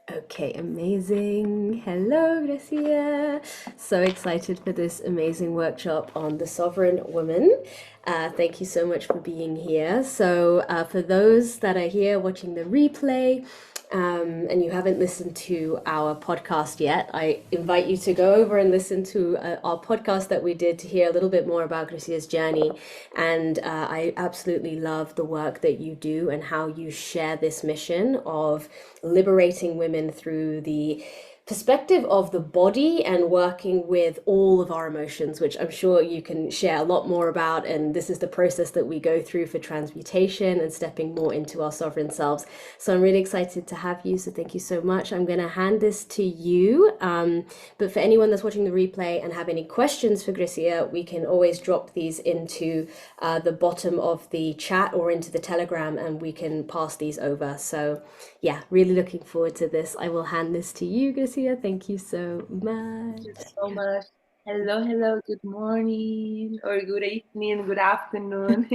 Okay, amazing. Hello, Grecia. So excited for this amazing workshop on the sovereign woman. Thank you so much for being here. So, for those that are here watching the replay, and you haven't listened to our podcast yet, I invite you to go over and listen to our podcast that we did to hear a little bit more about Grecia's journey. And I absolutely love the work that you do and how you share this mission of liberating women through the perspective of the body and working with all of our emotions, which I'm sure you can share a lot more about. And this is the process that we go through for transmutation and stepping more into our sovereign selves. So I'm really excited to have you. So thank you so much. I'm going to hand this to you. But for anyone that's watching the replay and have any questions for Gracia, we can always drop these into the bottom of the chat or into the Telegram and we can pass these over. So yeah, really looking forward to this. I will hand this to you, Gracia. Thank you so much. Thank you so much. Hello, hello, good morning, or good evening, good afternoon.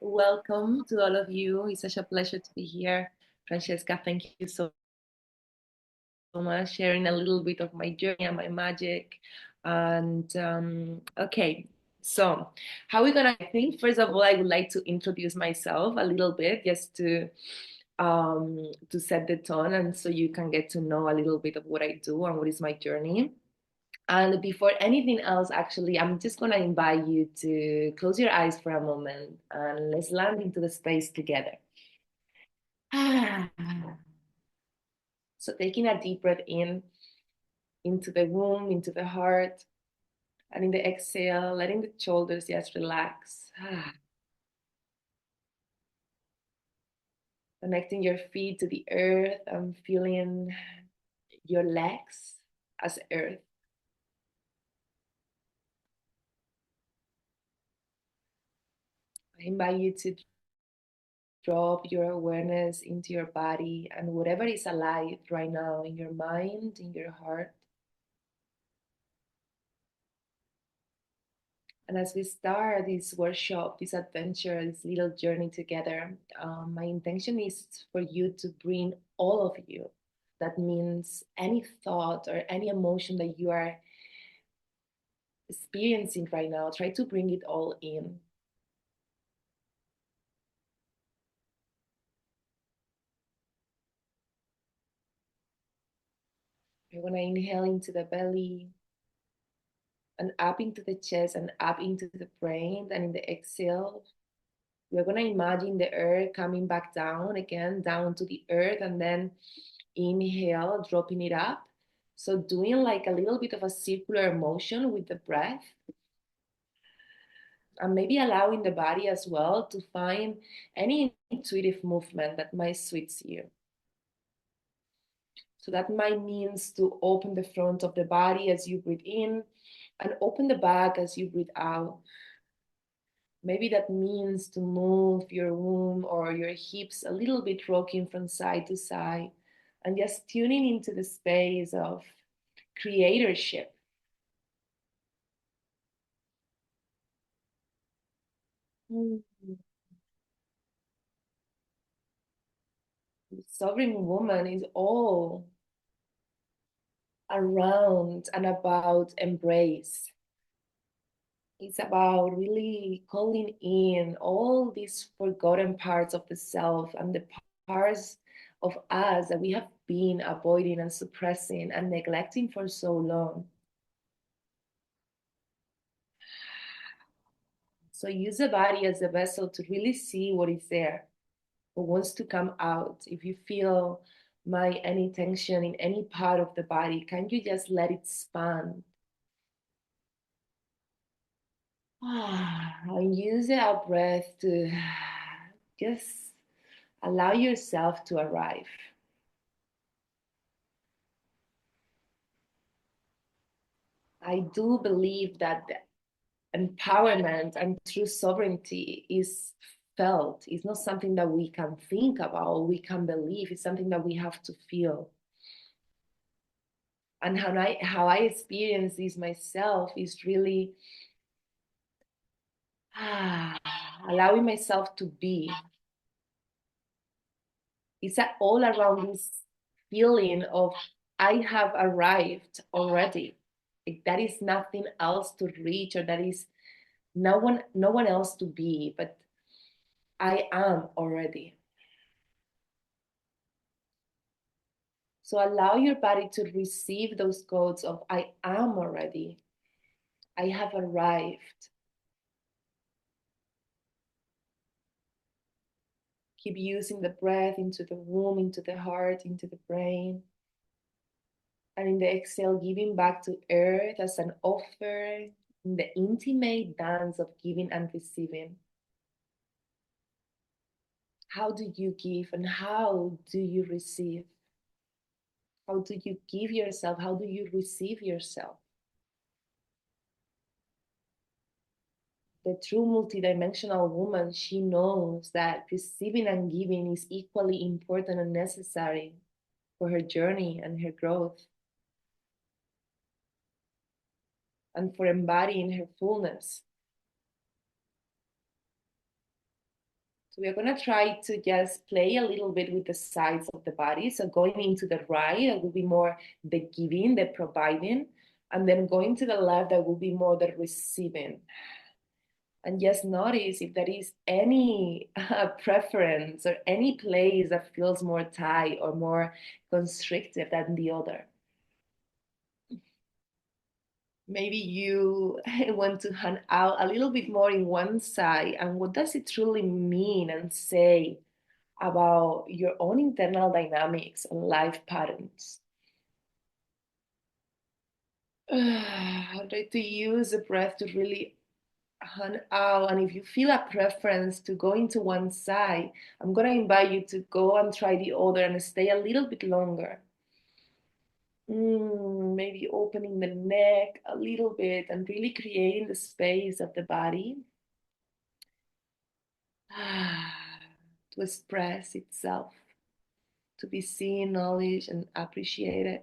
Welcome to all of you. It's such a pleasure to be here. Francesca, thank you so much, sharing a little bit of my journey and my magic. And okay, so how are we gonna? I think first of all, I would like to introduce myself a little bit, just to set the tone, and so you can get to know a little bit of what I do and what is my journey. And before anything else, actually, I'm just gonna invite you to close your eyes for a moment and let's land into the space together. So taking a deep breath in into the womb, into the heart, and in the exhale, letting the shoulders just relax. Connecting your feet to the earth and feeling your legs as earth. I invite you to drop your awareness into your body and whatever is alive right now in your mind, in your heart. And as we start this workshop, this adventure, this little journey together, my intention is for you to bring all of you. That means any thought or any emotion that you are experiencing right now, try to bring it all in. You're going to inhale into the belly and up into the chest and up into the brain. And in the exhale, we're going to imagine the earth coming back down again, down to the earth, and then inhale, dropping it up. So doing like a little bit of a circular motion with the breath, and maybe allowing the body as well to find any intuitive movement that might suits you. So that might means to open the front of the body as you breathe in and open the back as you breathe out. Maybe that means to move your womb or your hips a little bit, rocking from side to side and just tuning into the space of creatorship. The sovereign woman is all around and about embrace. It's about really calling in all these forgotten parts of the self and the parts of us that we have been avoiding and suppressing and neglecting for so long. So use the body as a vessel to really see what is there, what wants to come out. If you feel any tension in any part of the body, can you just let it span? And use the out breath to just allow yourself to arrive. I do believe that the empowerment and true sovereignty is felt. It's not something that we can think about, we can believe. It's something that we have to feel. And how I experience this myself is really allowing myself to be. It's all around this feeling of I have arrived already. Like that is nothing else to reach, or that is no one else to be, but I am already. So allow your body to receive those codes of I am already. I have arrived. Keep using the breath into the womb, into the heart, into the brain. And in the exhale, giving back to earth as an offer in the intimate dance of giving and receiving. How do you give and how do you receive? How do you give yourself? How do you receive yourself? The true multidimensional woman, she knows that receiving and giving is equally important and necessary for her journey and her growth, and for embodying her fullness. So we're going to try to just play a little bit with the sides of the body. So going into the right, that will be more the giving, the providing. And then going to the left, that will be more the receiving. And just notice if there is any preference or any place that feels more tight or more constricted than the other. Maybe you want to hand out a little bit more in one side. And what does it truly mean and say about your own internal dynamics and life patterns? Try to use the breath to really hand out. And if you feel a preference to go into one side, I'm going to invite you to go and try the other and stay a little bit longer. Maybe opening the neck a little bit and really creating the space of the body to express itself, to be seen, acknowledged, and appreciated.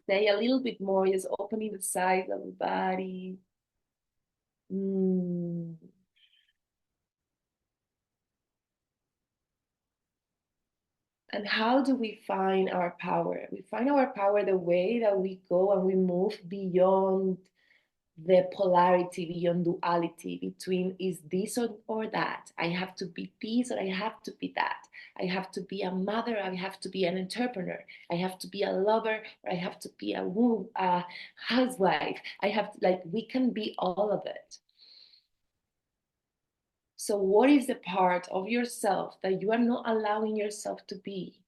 Stay a little bit more, just opening the sides of the body. Mm. And how do we find our power? We find our power the way that we go and we move beyond the polarity, beyond duality between is this or that. I have to be this or I have to be that. I have to be a mother, I have to be an entrepreneur, I have to be a lover, or I have to be a housewife. I have to, like, we can be all of it. So what is the part of yourself that you are not allowing yourself to be?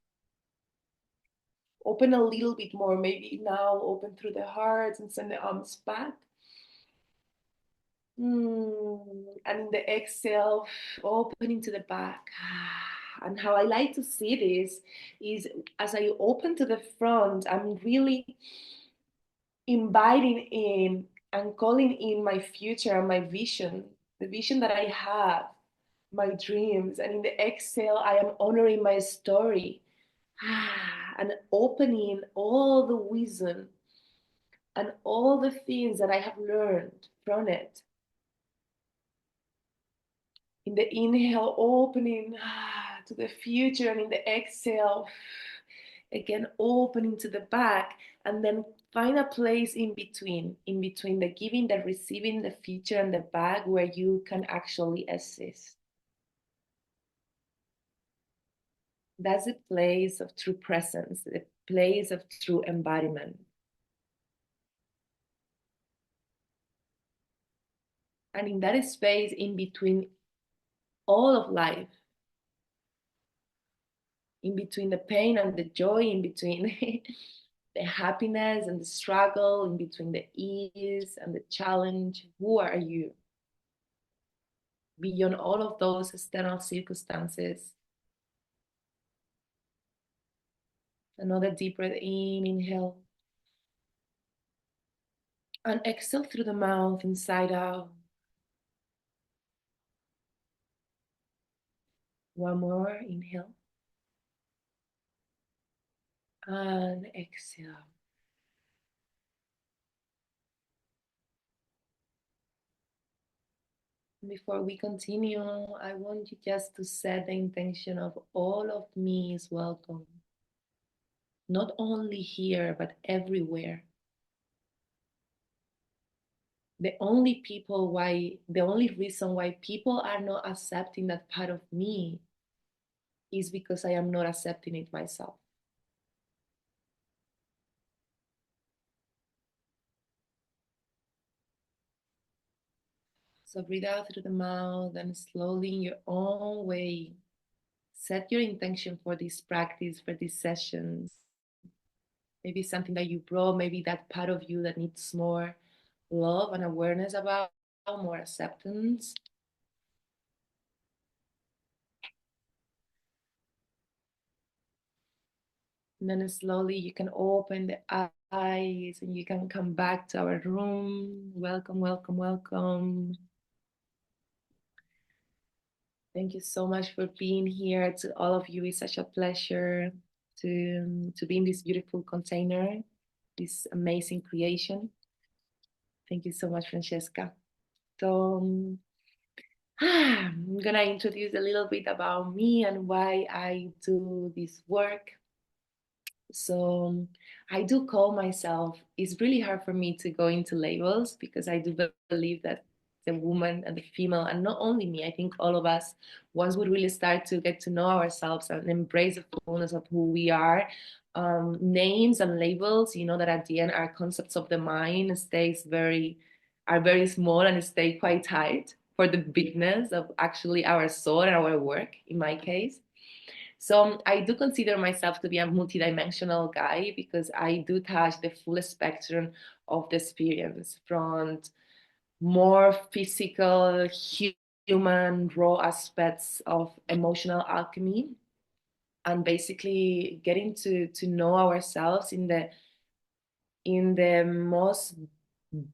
Open a little bit more, maybe now open through the heart and send the arms back. And in the exhale, opening to the back. And how I like to see this is as I open to the front, I'm really inviting in and calling in my future and my vision, the vision that I have, my dreams. And in the exhale, I am honoring my story and opening all the wisdom and all the things that I have learned from it. In the inhale, opening to the future, and in the exhale, again, opening to the back, and then find a place in between the giving, the receiving, the future, and the back where you can actually assist. That's the place of true presence, the place of true embodiment. And in that space, in between all of life, in between the pain and the joy, in between the happiness and the struggle, in between the ease and the challenge, who are you? Beyond all of those external circumstances. Another deep breath in, inhale. And exhale through the mouth, inside out. One more, inhale. And exhale. Before we continue, I want you just to set the intention of all of me is welcome, not only here, but everywhere. The only reason why people are not accepting that part of me is because I am not accepting it myself. So breathe out through the mouth and slowly in your own way, set your intention for this practice, for this session. Maybe something that you brought, maybe that part of you that needs more love and awareness about, more acceptance. And then slowly you can open the eyes and you can come back to our room. Welcome, welcome, welcome. Thank you so much for being here. To all of you, it's such a pleasure to be in this beautiful container, this amazing creation. Thank you so much, Francesca. So I'm gonna introduce a little bit about me and why I do this work. So I do call myself, it's really hard for me to go into labels because I do believe that the woman and the female, and not only me, I think all of us, once we really start to get to know ourselves and embrace the fullness of who we are, names and labels, you know, that at the end are concepts of the mind, are very small and stay quite tight for the bigness of actually our soul and our work, in my case. So I do consider myself to be a multidimensional guy because I do touch the full spectrum of the experience from more physical, human, raw aspects of emotional alchemy and basically getting to know ourselves in the most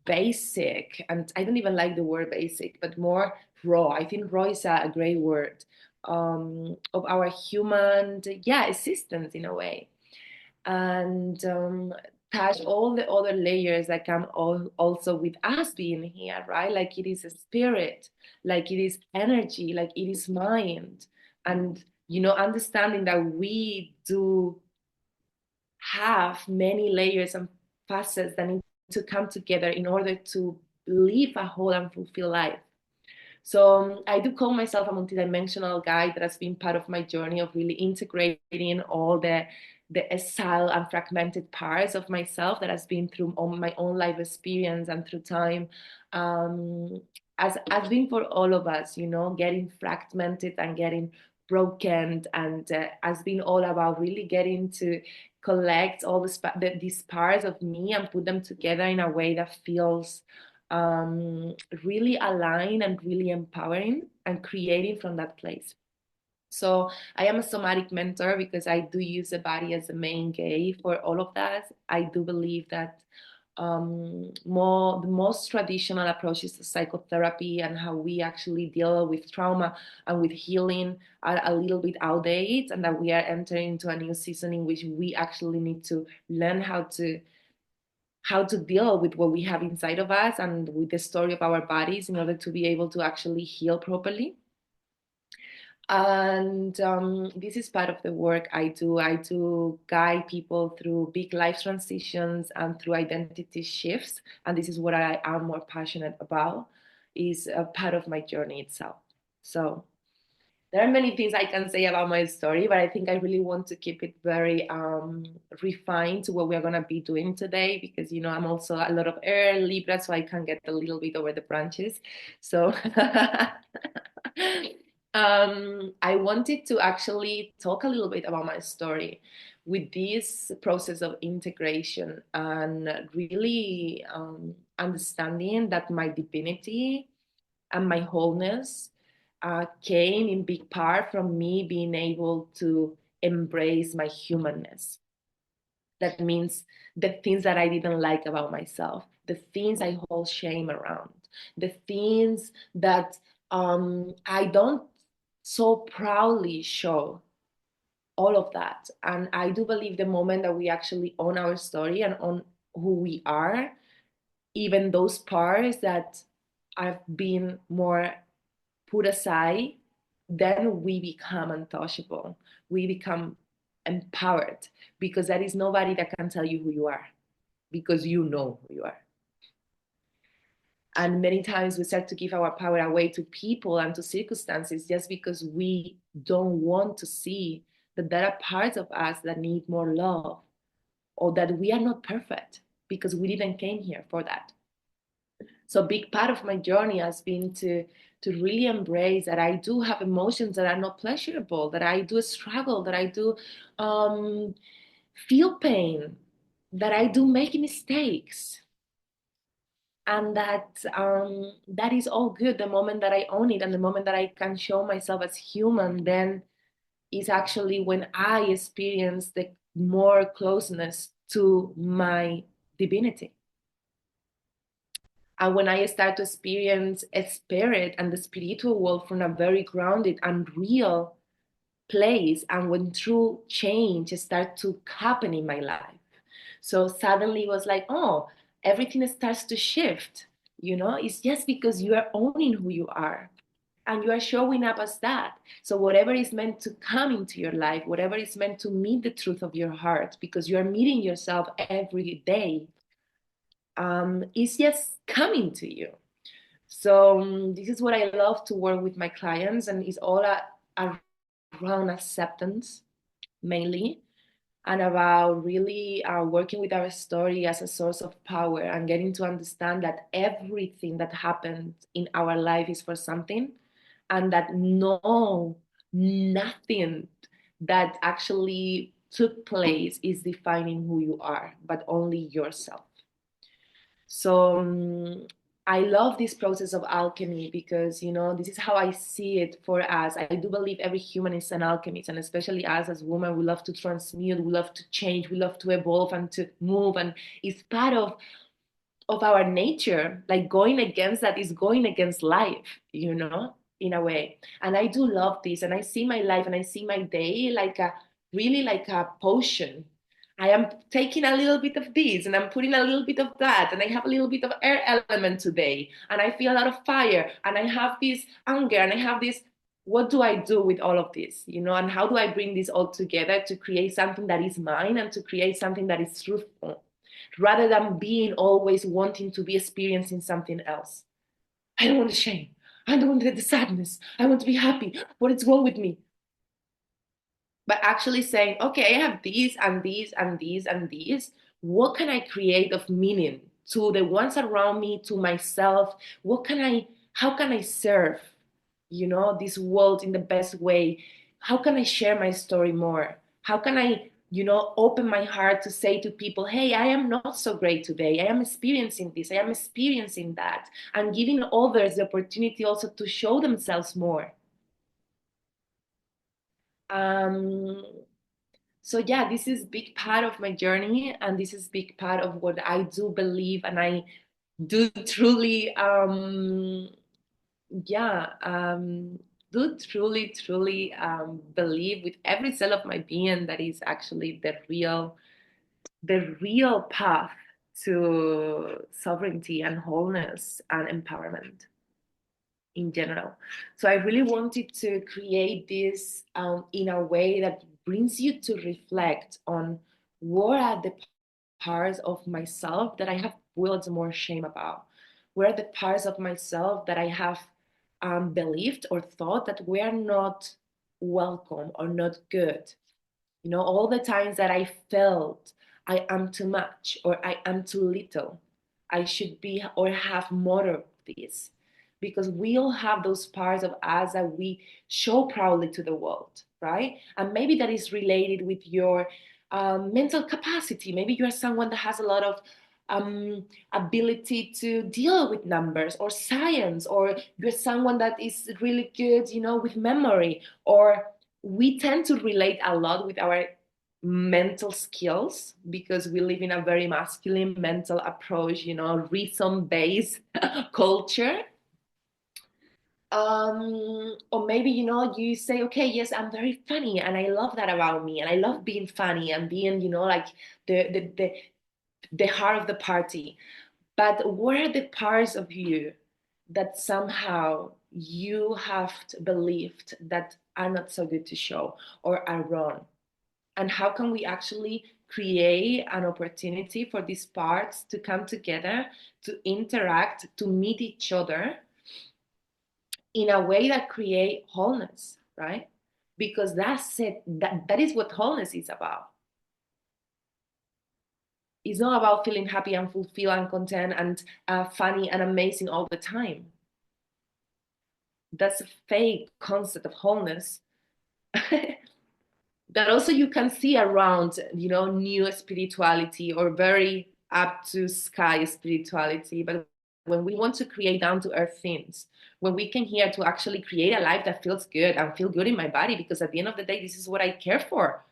basic, and I don't even like the word basic, but more raw. I think raw is a great word, of our human, yeah, existence in a way, and touch all the other layers that come also with us being here, right? Like it is a spirit, like it is energy, like it is mind, and understanding that we do have many layers and facets that need to come together in order to live a whole and fulfilled life. So I do call myself a multidimensional guy that has been part of my journey of really integrating all the exile and fragmented parts of myself that has been through all my own life experience and through time. Um, as been for all of us, getting fragmented and getting broken, and has been all about really getting to collect all these parts of me and put them together in a way that feels really aligned and really empowering and creating from that place. So I am a somatic mentor because I do use the body as the main gate for all of that. I do believe that the most traditional approaches to psychotherapy and how we actually deal with trauma and with healing are a little bit outdated, and that we are entering into a new season in which we actually need to learn how to deal with what we have inside of us and with the story of our bodies in order to be able to actually heal properly. And this is part of the work I do. I do guide people through big life transitions and through identity shifts. And this is what I am more passionate about, is a part of my journey itself. So there are many things I can say about my story, but I think I really want to keep it very refined to what we're going to be doing today because, I'm also a lot of air, Libra, so I can get a little bit over the branches. So I wanted to actually talk a little bit about my story with this process of integration and really understanding that my divinity and my wholeness came in big part from me being able to embrace my humanness. That means the things that I didn't like about myself, the things I hold shame around, the things that I don't so proudly show, all of that. And I do believe the moment that we actually own our story and own who we are, even those parts that I've been more put aside, then we become untouchable. We become empowered because there is nobody that can tell you who you are because you know who you are. And many times we start to give our power away to people and to circumstances just because we don't want to see that there are parts of us that need more love or that we are not perfect because we didn't came here for that. So a big part of my journey has been to really embrace that I do have emotions that are not pleasurable, that I do struggle, that I do um, feel pain, that I do make mistakes, and that is all good. The moment that I own it and the moment that I can show myself as human, then is actually when I experience the more closeness to my divinity. And when I start to experience a spirit and the spiritual world from a very grounded and real place, and when true change start to happen in my life. So suddenly it was like, oh, everything starts to shift. It's just because you are owning who you are and you are showing up as that. So whatever is meant to come into your life, whatever is meant to meet the truth of your heart, because you are meeting yourself every day, is just coming to you. So this is what I love to work with my clients, and it's all around acceptance mainly, and about really working with our story as a source of power and getting to understand that everything that happened in our life is for something, and that nothing that actually took place is defining who you are, but only yourself. So I love this process of alchemy because, this is how I see it for us. I do believe every human is an alchemist, and especially us as women, we love to transmute, we love to change, we love to evolve and to move. And it's part of our nature. Like going against that is going against life, in a way. And I do love this. And I see my life and I see my day like a really like a potion. I am taking a little bit of this and I'm putting a little bit of that. And I have a little bit of air element today. And I feel a lot of fire. And I have this anger and I have this. What do I do with all of this? And how do I bring this all together to create something that is mine and to create something that is truthful, rather than being always wanting to be experiencing something else. I don't want the shame. I don't want the sadness. I want to be happy. What is wrong with me? But actually saying, okay, I have these and these and these and these. What can I create of meaning to the ones around me, to myself? How can I serve, this world in the best way? How can I share my story more? How can I, open my heart to say to people, hey, I am not so great today. I am experiencing this. I am experiencing that. And giving others the opportunity also to show themselves more. Um, so yeah, this is big part of my journey, and this is big part of what I do believe, and I do truly, yeah, do truly believe with every cell of my being that is actually the real path to sovereignty and wholeness and empowerment in general. So I really wanted to create this in a way that brings you to reflect on what are the parts of myself that I have built more shame about. What are the parts of myself that I have believed or thought that were not welcome or not good? All the times that I felt I am too much or I am too little, I should be or have more of this. Because we all have those parts of us that we show proudly to the world, right? And maybe that is related with your mental capacity. Maybe you're someone that has a lot of ability to deal with numbers or science, or you're someone that is really good, with memory, or we tend to relate a lot with our mental skills because we live in a very masculine mental approach, reason based culture. Or maybe, you say, okay, yes, I'm very funny and I love that about me and I love being funny and being, like the heart of the party. But what are the parts of you that somehow, you have believed that are not so good to show or are wrong? And how can we actually create an opportunity for these parts to come together, to interact, to meet each other in a way that create wholeness, right? Because that's it. That is what wholeness is about. It's not about feeling happy and fulfilled and content and funny and amazing all the time. That's a fake concept of wholeness that also you can see around, new spirituality or very up to sky spirituality. But when we want to create down to earth things, when we can here to actually create a life that feels good and feel good in my body, because at the end of the day, this is what I care for.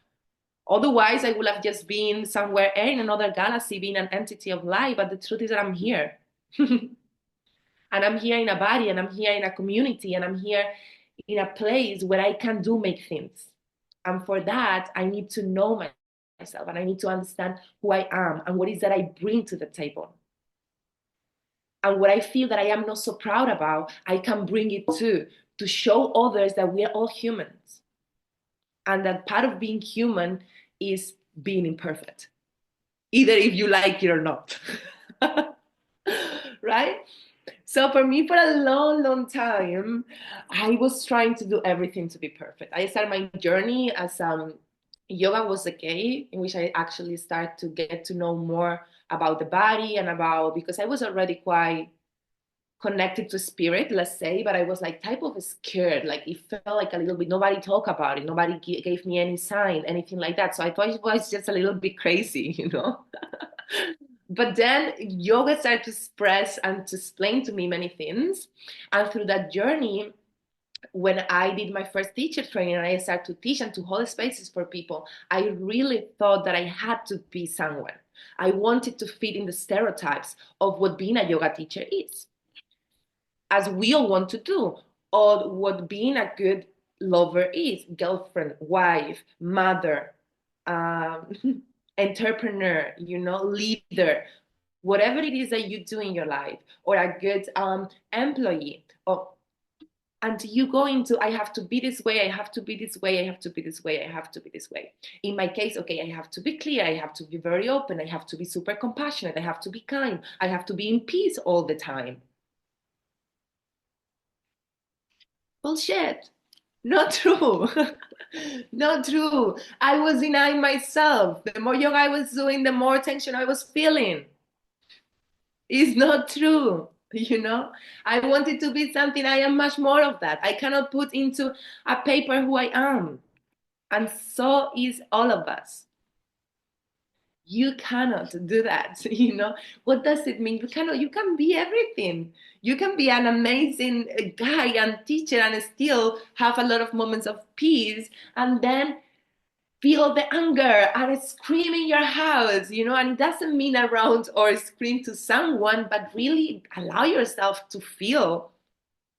Otherwise, I would have just been somewhere in another galaxy, being an entity of light. But the truth is that I'm here. And I'm here in a body, and I'm here in a community, and I'm here in a place where I can do make things. And for that, I need to know myself, and I need to understand who I am and what is that I bring to the table. And what I feel that I am not so proud about, I can bring it to show others that we are all humans. And that part of being human is being imperfect, either if you like it or not. Right? So for me, for a long, long time, I was trying to do everything to be perfect. I started my journey as yoga was a key in which I actually started to get to know more about the body and about, because I was already quite connected to spirit, let's say, but I was like type of scared. Like it felt like a little bit, nobody talked about it. Nobody gave me any sign, anything like that. So I thought it was just a little bit crazy. But then yoga started to express and to explain to me many things. And through that journey, when I did my first teacher training and I started to teach and to hold spaces for people, I really thought that I had to be someone. I wanted to fit in the stereotypes of what being a yoga teacher is, as we all want to do, or what being a good lover is: girlfriend, wife, mother, um, entrepreneur, leader, whatever it is that you do in your life, or a good employee. Or and you go into, I have to be this way, I have to be this way, I have to be this way, I have to be this way. In my case, okay, I have to be clear, I have to be very open, I have to be super compassionate, I have to be kind, I have to be in peace all the time. Bullshit. Not true. Not true. I was denying myself. The more yoga I was doing, the more tension I was feeling. It's not true. I wanted to be something. I am much more of that. I cannot put into a paper who I am. And so is all of us. You cannot do that. What does it mean? You can be everything. You can be an amazing guy and teacher and still have a lot of moments of peace, and then feel the anger and scream in your house. And it doesn't mean around or scream to someone, but really allow yourself to feel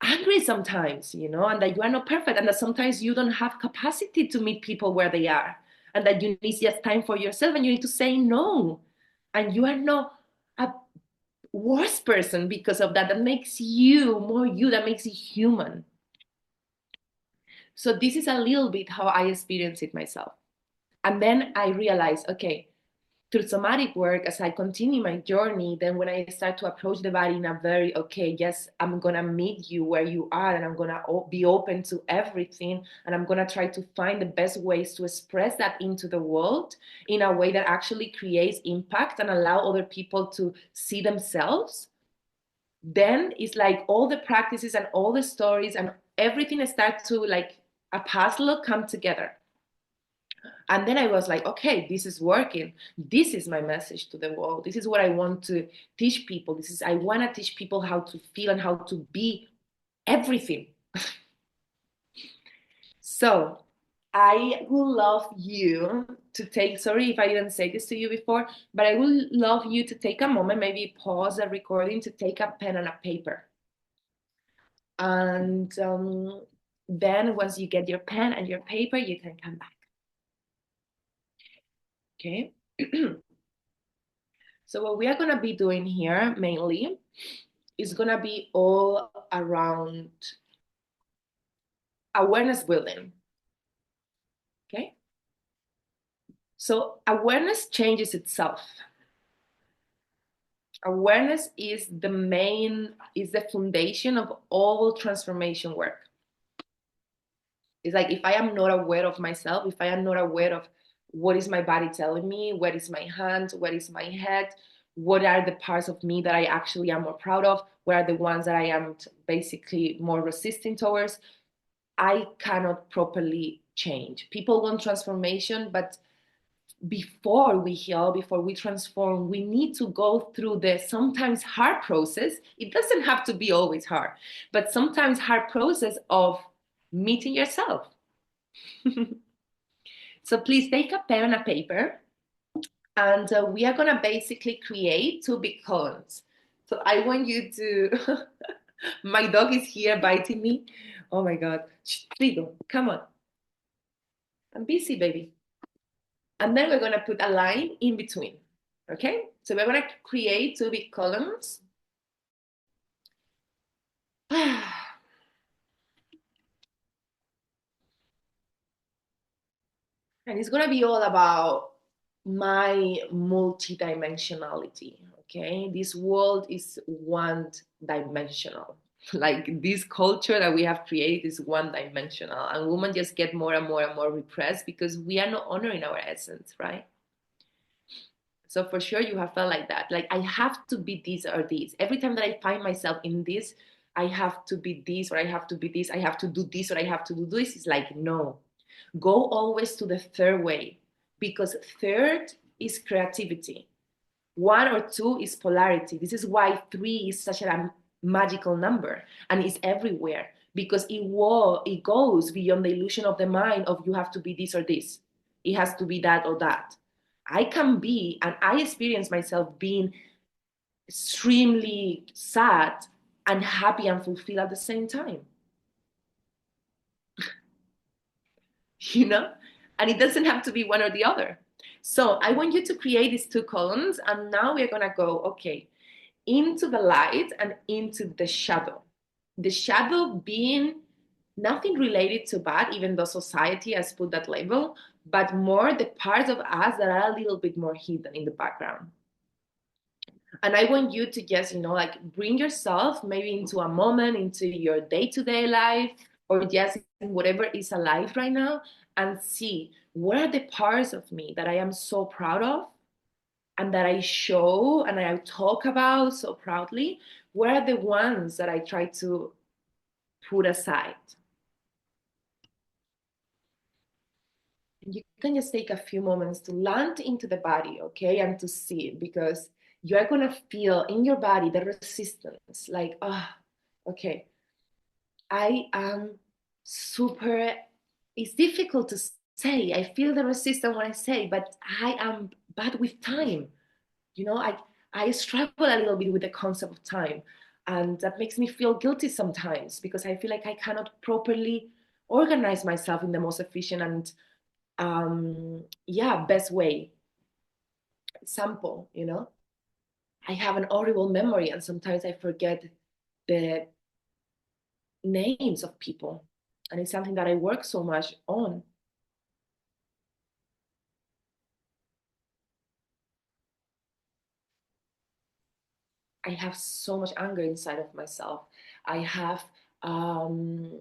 angry sometimes, and that you are not perfect, and that sometimes you don't have capacity to meet people where they are, and that you need just time for yourself, and you need to say no. And you are not a worse person because of that. That makes you more you, that makes you human. So this is a little bit how I experience it myself. And then I realized, okay, through somatic work, as I continue my journey, then when I start to approach the body in a very, okay, yes, I'm gonna meet you where you are, and I'm gonna be open to everything, and I'm gonna try to find the best ways to express that into the world in a way that actually creates impact and allow other people to see themselves. Then it's like all the practices and all the stories and everything start to, like a puzzle, come together. And then I was like, okay, this is working. This is my message to the world. This is what I want to teach people. I want to teach people how to feel and how to be everything. So I would love you to take, sorry if I didn't say this to you before, but I would love you to take a moment, maybe pause the recording, to take a pen and a paper. And then once you get your pen and your paper, you can come back. Okay. So what we are going to be doing here mainly is going to be all around awareness building. Okay? So awareness changes itself. Awareness is the foundation of all transformation work. It's like if I am not aware of myself, if I am not aware of what is my body telling me, what is my hand, what is my head, what are the parts of me that I actually am more proud of, what are the ones that I am basically more resistant towards, I cannot properly change. People want transformation, but before we heal, before we transform, we need to go through the sometimes hard process. It doesn't have to be always hard, but sometimes hard process of meeting yourself. So please take a pen and a paper, and we are going to basically create two big columns. So I want you to, my dog is here biting me. Oh my God. Trigo, come on. I'm busy, baby. And then we're going to put a line in between. Okay? So we're going to create two big columns. And it's going to be all about my multidimensionality. Okay? This world is one dimensional. Like this culture that we have created is one dimensional. And women just get more and more and more repressed because we are not honoring our essence, right? So for sure you have felt like that. Like I have to be this or this. Every time that I find myself in this, I have to be this or I have to be this, I have to do this or I have to do this. It's like, no. Go always to the third way, because third is creativity. One or two is polarity. This is why three is such a magical number and it's everywhere, because it goes beyond the illusion of the mind of you have to be this or this. It has to be that or that. I can be, and I experience myself being extremely sad and happy and fulfilled at the same time. You know? And it doesn't have to be one or the other. So I want you to create these two columns, and now we're gonna go, okay, into the light and into the shadow. The shadow being nothing related to bad, even though society has put that label, but more the parts of us that are a little bit more hidden in the background. And I want you to just, like bring yourself maybe into a moment, into your day-to-day life, or just in whatever is alive right now, and see what are the parts of me that I am so proud of and that I show and I talk about so proudly. What are the ones that I try to put aside? You can just take a few moments to land into the body, okay, and to see it, because you are going to feel in your body the resistance, like, okay, I am super, it's difficult to say. I feel the resistance when I say, but I am bad with time. I struggle a little bit with the concept of time. And that makes me feel guilty sometimes because I feel like I cannot properly organize myself in the most efficient and best way. Example, I have an horrible memory and sometimes I forget the names of people. And it's something that I work so much on. I have so much anger inside of myself. I have, um,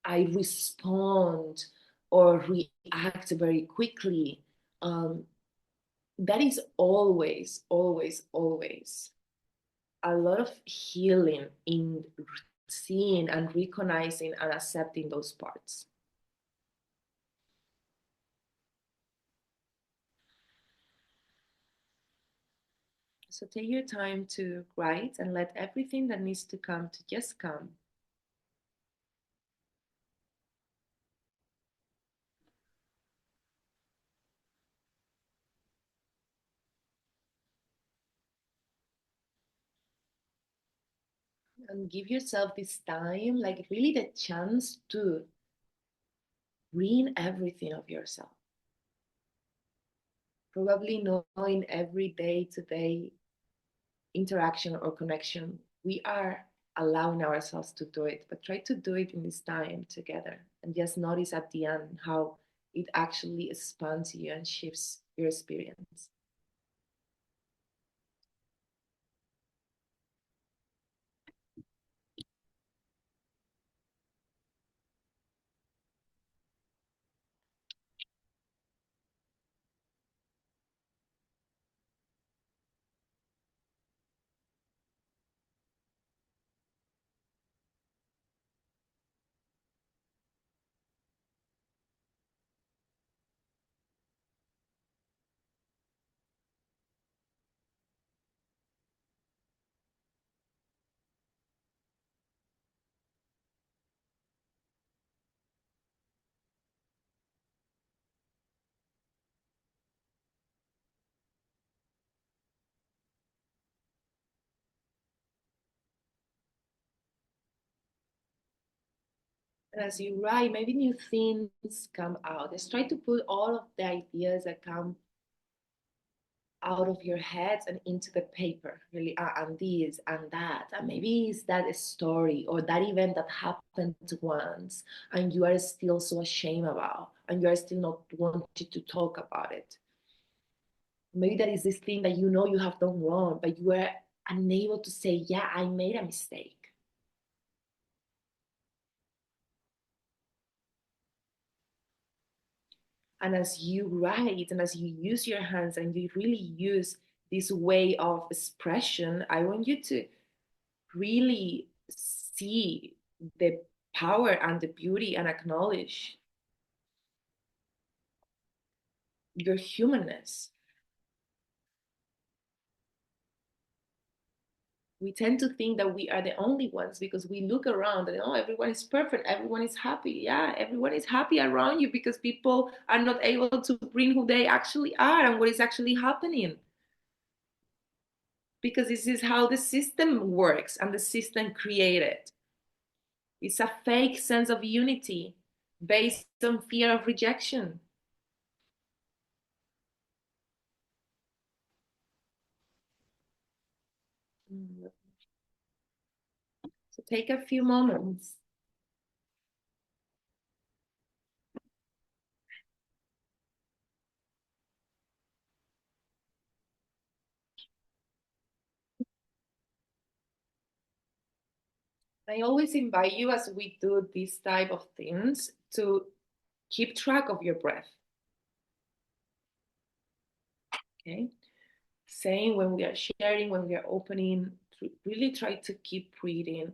I respond or react very quickly. That is always, always, always a lot of healing in seeing and recognizing and accepting those parts. So take your time to write and let everything that needs to come to just come. And give yourself this time, like really the chance to bring everything of yourself. Probably knowing every day to day interaction or connection, we are allowing ourselves to do it, but try to do it in this time together and just notice at the end how it actually expands you and shifts your experience. And as you write, maybe new things come out. Just try to put all of the ideas that come out of your head and into the paper, really, and this and that. And maybe it's that story or that event that happened once and you are still so ashamed about, and you are still not wanting to talk about it. Maybe that is this thing that you know you have done wrong, but you are unable to say, yeah, I made a mistake. And as you write and as you use your hands and you really use this way of expression, I want you to really see the power and the beauty and acknowledge your humanness. We tend to think that we are the only ones because we look around and, oh, everyone is perfect, everyone is happy. Yeah, everyone is happy around you because people are not able to bring who they actually are and what is actually happening. Because this is how the system works and the system created. It's a fake sense of unity based on fear of rejection. So take a few moments. I always invite you as we do this type of things to keep track of your breath. Okay. Saying when we are sharing, when we are opening, really try to keep breathing.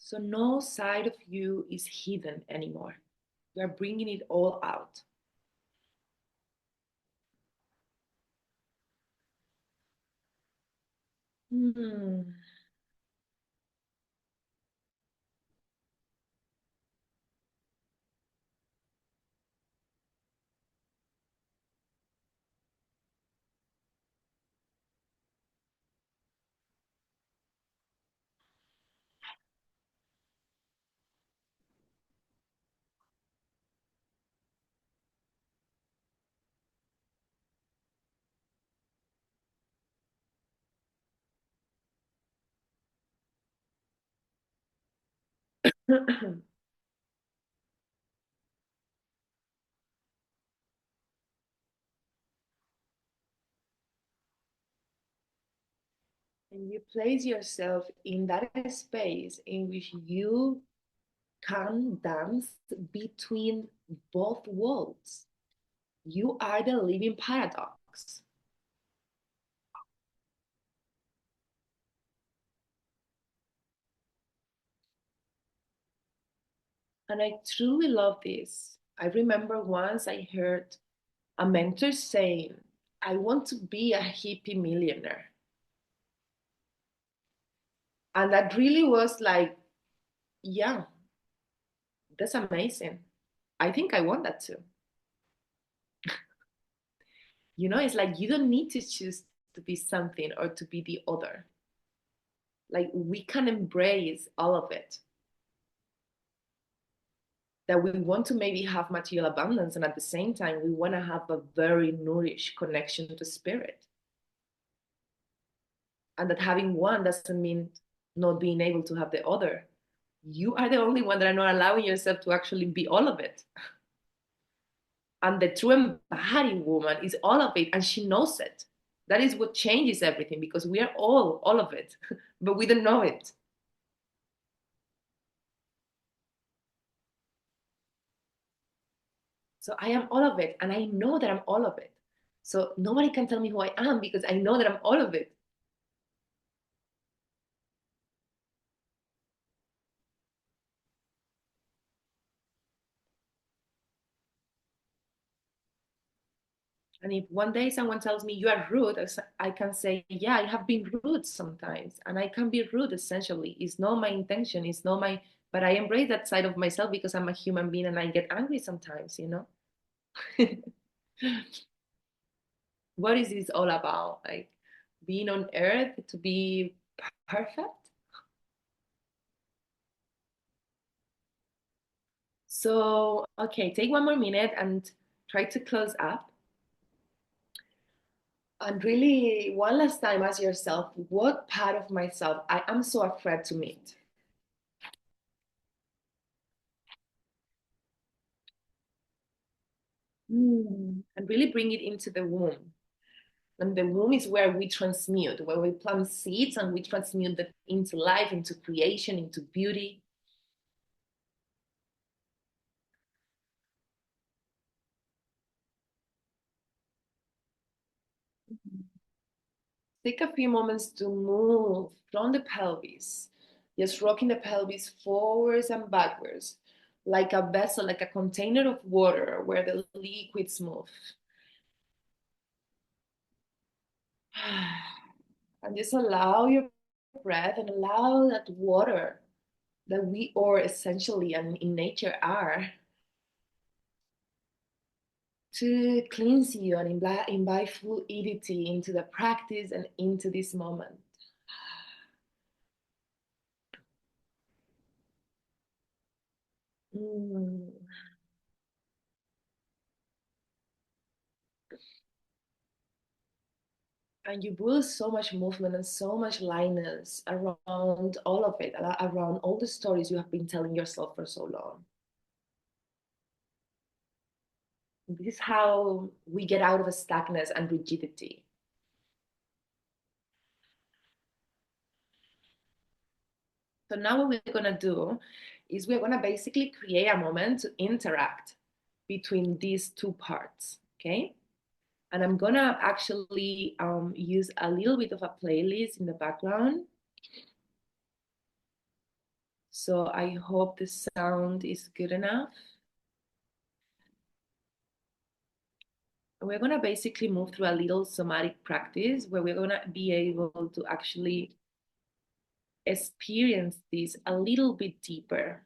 So no side of you is hidden anymore. You are bringing it all out. Hmm. And you place yourself in that space in which you can dance between both worlds. You are the living paradox. And I truly love this. I remember once I heard a mentor saying, I want to be a hippie millionaire. And that really was like, yeah, that's amazing. I think I want that too. It's like you don't need to choose to be something or to be the other. Like we can embrace all of it. That we want to maybe have material abundance, and at the same time, we want to have a very nourished connection to spirit. And that having one doesn't mean not being able to have the other. You are the only one that are not allowing yourself to actually be all of it. And the true embodied woman is all of it, and she knows it. That is what changes everything, because we are all of it, but we don't know it. So I am all of it, and I know that I'm all of it. So nobody can tell me who I am, because I know that I'm all of it. And if one day someone tells me you are rude, I can say, yeah, I have been rude sometimes. And I can be rude essentially. It's not my intention. It's not my, but I embrace that side of myself because I'm a human being and I get angry sometimes. What is this all about? Like being on earth to be perfect? So, okay, take one more minute and try to close up. And really, one last time, ask yourself, what part of myself I am so afraid to meet? And really bring it into the womb. And the womb is where we transmute, where we plant seeds and we transmute that into life, into creation, into beauty. Take a few moments to move from the pelvis, just rocking the pelvis forwards and backwards, like a vessel, like a container of water where the liquids move. And just allow your breath and allow that water that we are essentially and in nature are to cleanse you and invite fluidity into the practice and into this moment. Mm. And you build so much movement and so much lightness around all of it, around all the stories you have been telling yourself for so long. This is how we get out of a stagnance and rigidity. So now what we're gonna do is we're gonna basically create a moment to interact between these two parts, okay? And I'm gonna actually use a little bit of a playlist in the background. So I hope the sound is good enough. We're gonna basically move through a little somatic practice where we're gonna be able to actually experience this a little bit deeper.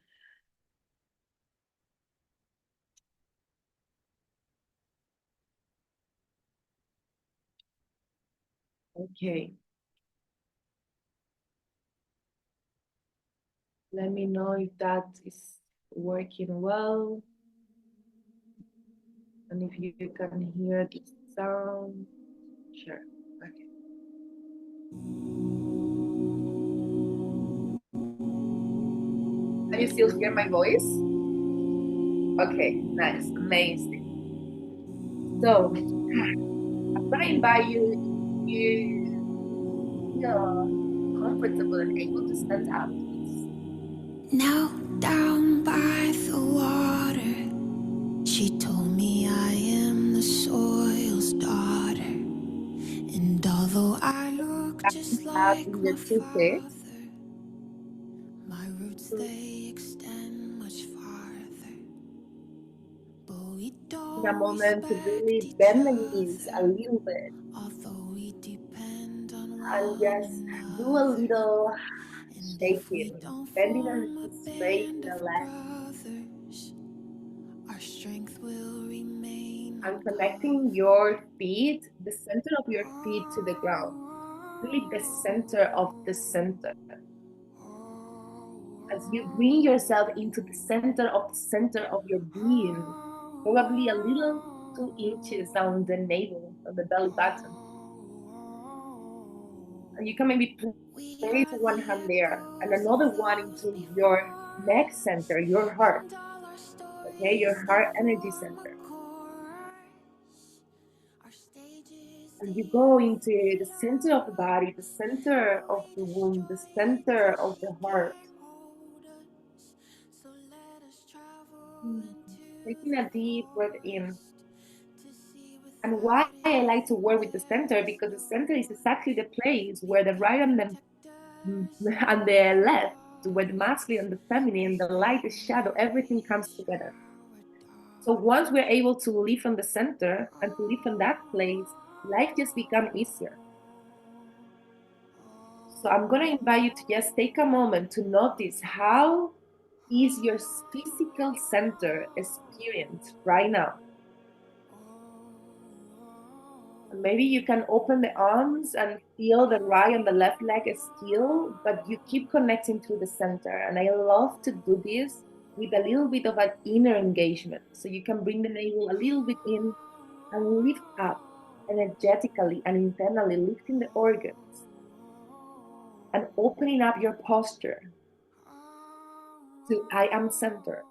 Okay, let me know if that is working well and if you can hear the sound. Sure. Okay. Can you still hear my voice? Okay, nice, amazing. So I'm gonna invite you, you feel comfortable and able to stand up, please. Now down by the water, she told me I am the soil's daughter. And although I look just Up like in my your tutu, father, my roots they extend much farther. But we in a don't moment to respect really each bend the knees a other, little bit although we depend on and one just do a another. little If we rotating, don't bending and form a straightening band the of leg, brothers, our strength will remain and connecting your feet, the center of your feet to the ground, really the center of the center. As you bring yourself into the center of your being, probably a little 2 inches down the navel, of the belly button. And you can maybe place one hand there and another one into your neck center, your heart, okay, your heart energy center. And you go into the center of the body, the center of the womb, the center of the heart. Taking a deep breath in. And why I like to work with the center, because the center is exactly the place where the right and the left, where the masculine and the feminine, the light, the shadow, everything comes together. So once we're able to live from the center and to live from that place, life just becomes easier. So I'm going to invite you to just take a moment to notice how is your physical center experience right now. And maybe you can open the arms and feel the right and the left leg still, but you keep connecting to the center. And I love to do this with a little bit of an inner engagement. So you can bring the navel a little bit in and lift up energetically and internally, lifting the organs and opening up your posture to I am center.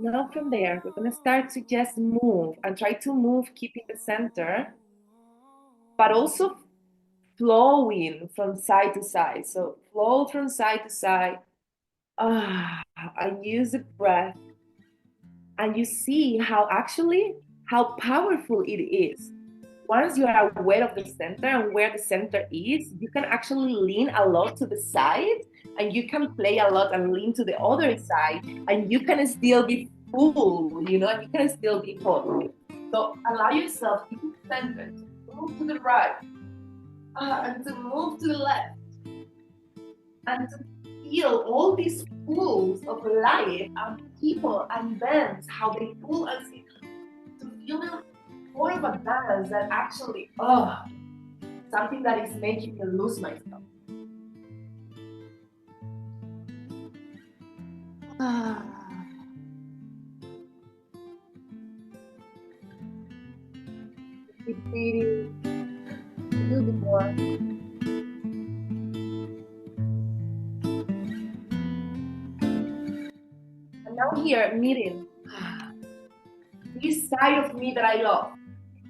Now from there, we're going to start to just move and try to move, keeping the center, but also flowing from side to side. So flow from side to side. And use the breath. And you see how powerful it is. Once you are aware of the center and where the center is, you can actually lean a lot to the side, and you can play a lot and lean to the other side, and you can still be full, and you can still be full. So allow yourself to be centered, to move to the right, and to move to the left, and to feel all these pulls of life and people and events, how they pull us in, to feel them more of a dance than actually, something that is making me lose myself. Keep breathing a little bit more. And now here, meeting this side of me that I love.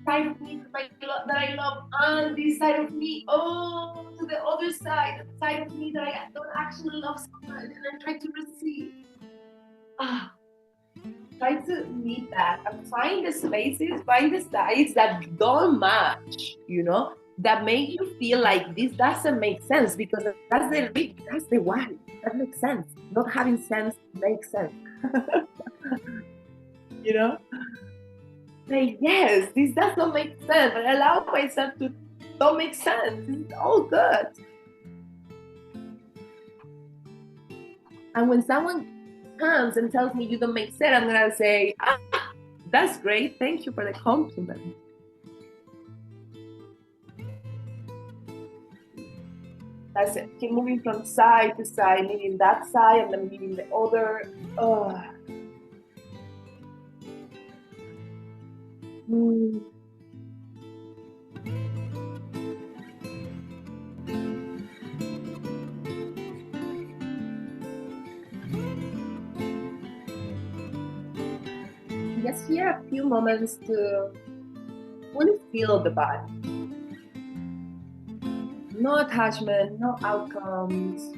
Side of me that I love, and this side of me, to the other side, the side of me that I don't actually love so much, and I try to receive. Try to meet that and find the spaces, find the sides that don't match, that make you feel like this doesn't make sense, because that's the why. That makes sense. Not having sense makes sense. Like, yes, this does not make sense, but I allow myself to don't make sense. It's all good. And when someone comes and tells me you don't make sense, I'm gonna say, that's great. Thank you for the compliment. That's it. Keep moving from side to side, meeting that side and then meeting the other. Just here a few moments to really feel the body. No attachment, no outcomes.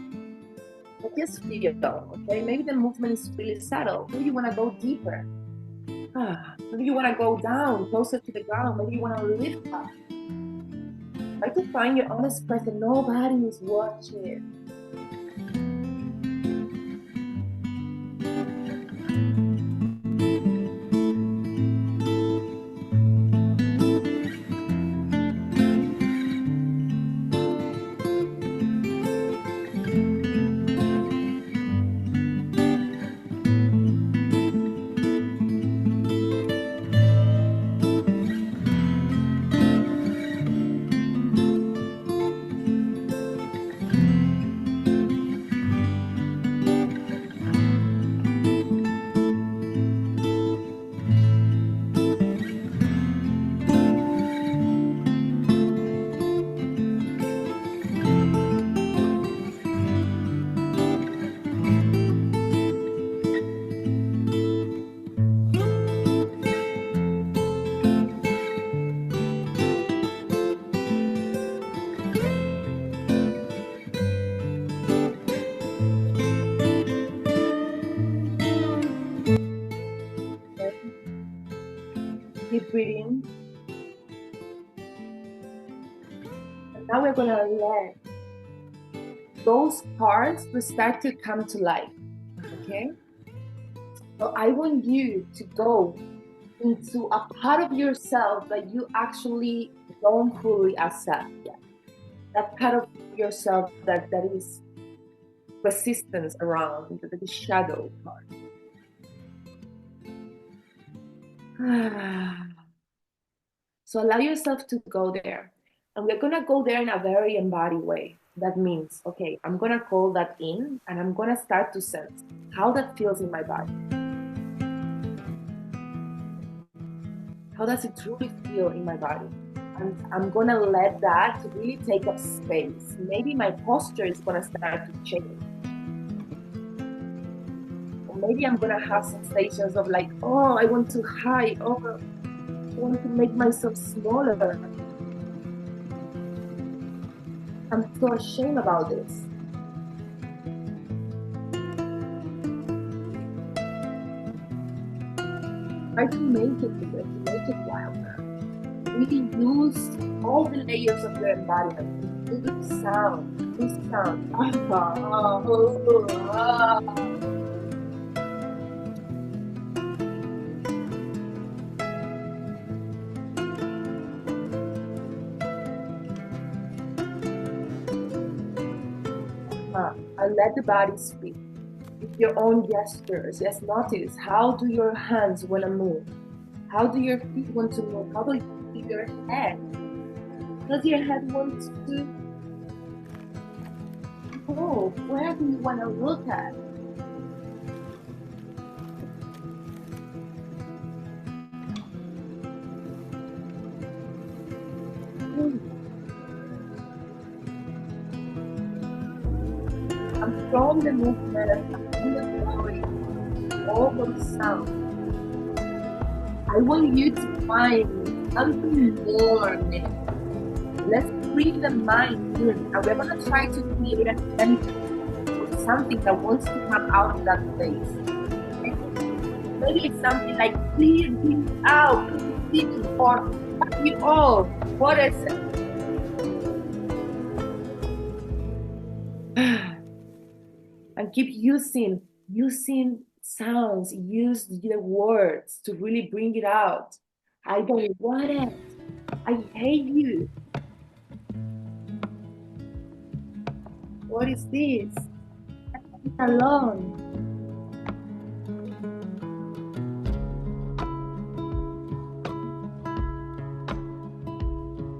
But just feel, okay? Maybe the movement is really subtle. Maybe you want to go deeper. Maybe you want to go down, closer to the ground. Maybe you want to lift up. Try to find your honest presence. Nobody is watching. breathing. And now we're gonna let those parts to start to come to life, okay? So I want you to go into a part of yourself that you actually don't fully accept yet. That part of yourself that is resistance around, the shadow part. So allow yourself to go there. And we're gonna go there in a very embodied way. That means, okay, I'm gonna call that in and I'm gonna start to sense how that feels in my body. How does it truly feel in my body? And I'm gonna let that to really take up space. Maybe my posture is gonna start to change. Or maybe I'm gonna have sensations of like, oh, I want to hide, oh, I want to make myself smaller. I'm so ashamed about this. Try to make it bigger, to make it wilder. Really use all the layers of your embodiment. Include sound, this sound. And let the body speak. With your own gestures, just notice how do your hands want to move? How do your feet want to move? How do your head? Does your head want to move? Where do you want to look at? And from the movement, from the body, all those sounds, I want you to find something more new. Let's bring the mind in, and we're going to try to create an entity or something that wants to come out of that place. Okay? Maybe it's something like clear things out, or cut you off. What is it? And keep using sounds, use the words to really bring it out. I don't want it. I hate you. What is this? Leave me alone.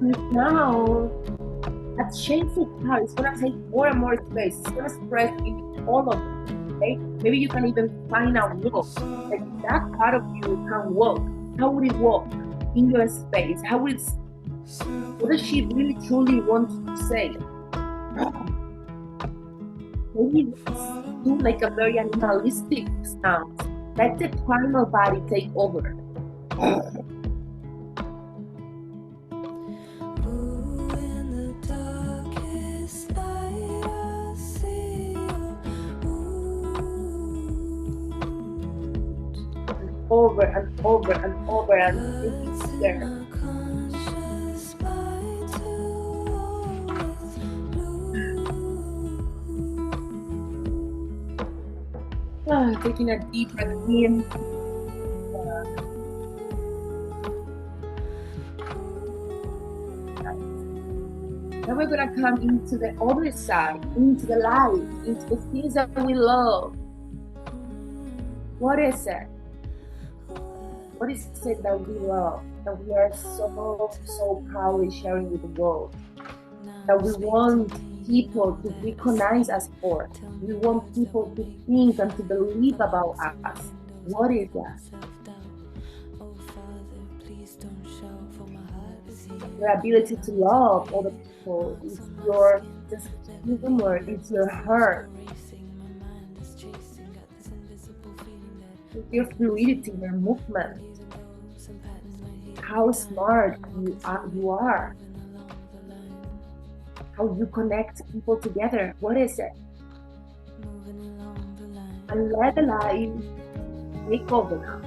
And now, that shameful part is gonna take more and more space. It's gonna spread in all of them. Okay? Maybe you can even find a walk. Like that part of you can walk. How would it walk in your space? How would it? What does she really truly want to say? Maybe do like a very animalistic sound. Let the primal body take over. Over and over and over and it's there. Taking a deep breath in. Now we're gonna come into the other side, into the light, into the things that we love. What is it? What is it that we love, that we are so proudly sharing with the world, that we want people to recognize us for? We want people to think and to believe about us. What is that? Your ability to love other people, it's your just humor, it's your heart. Your fluidity, your movement, how smart you are, how you connect people together. What is it? And let the light take over now.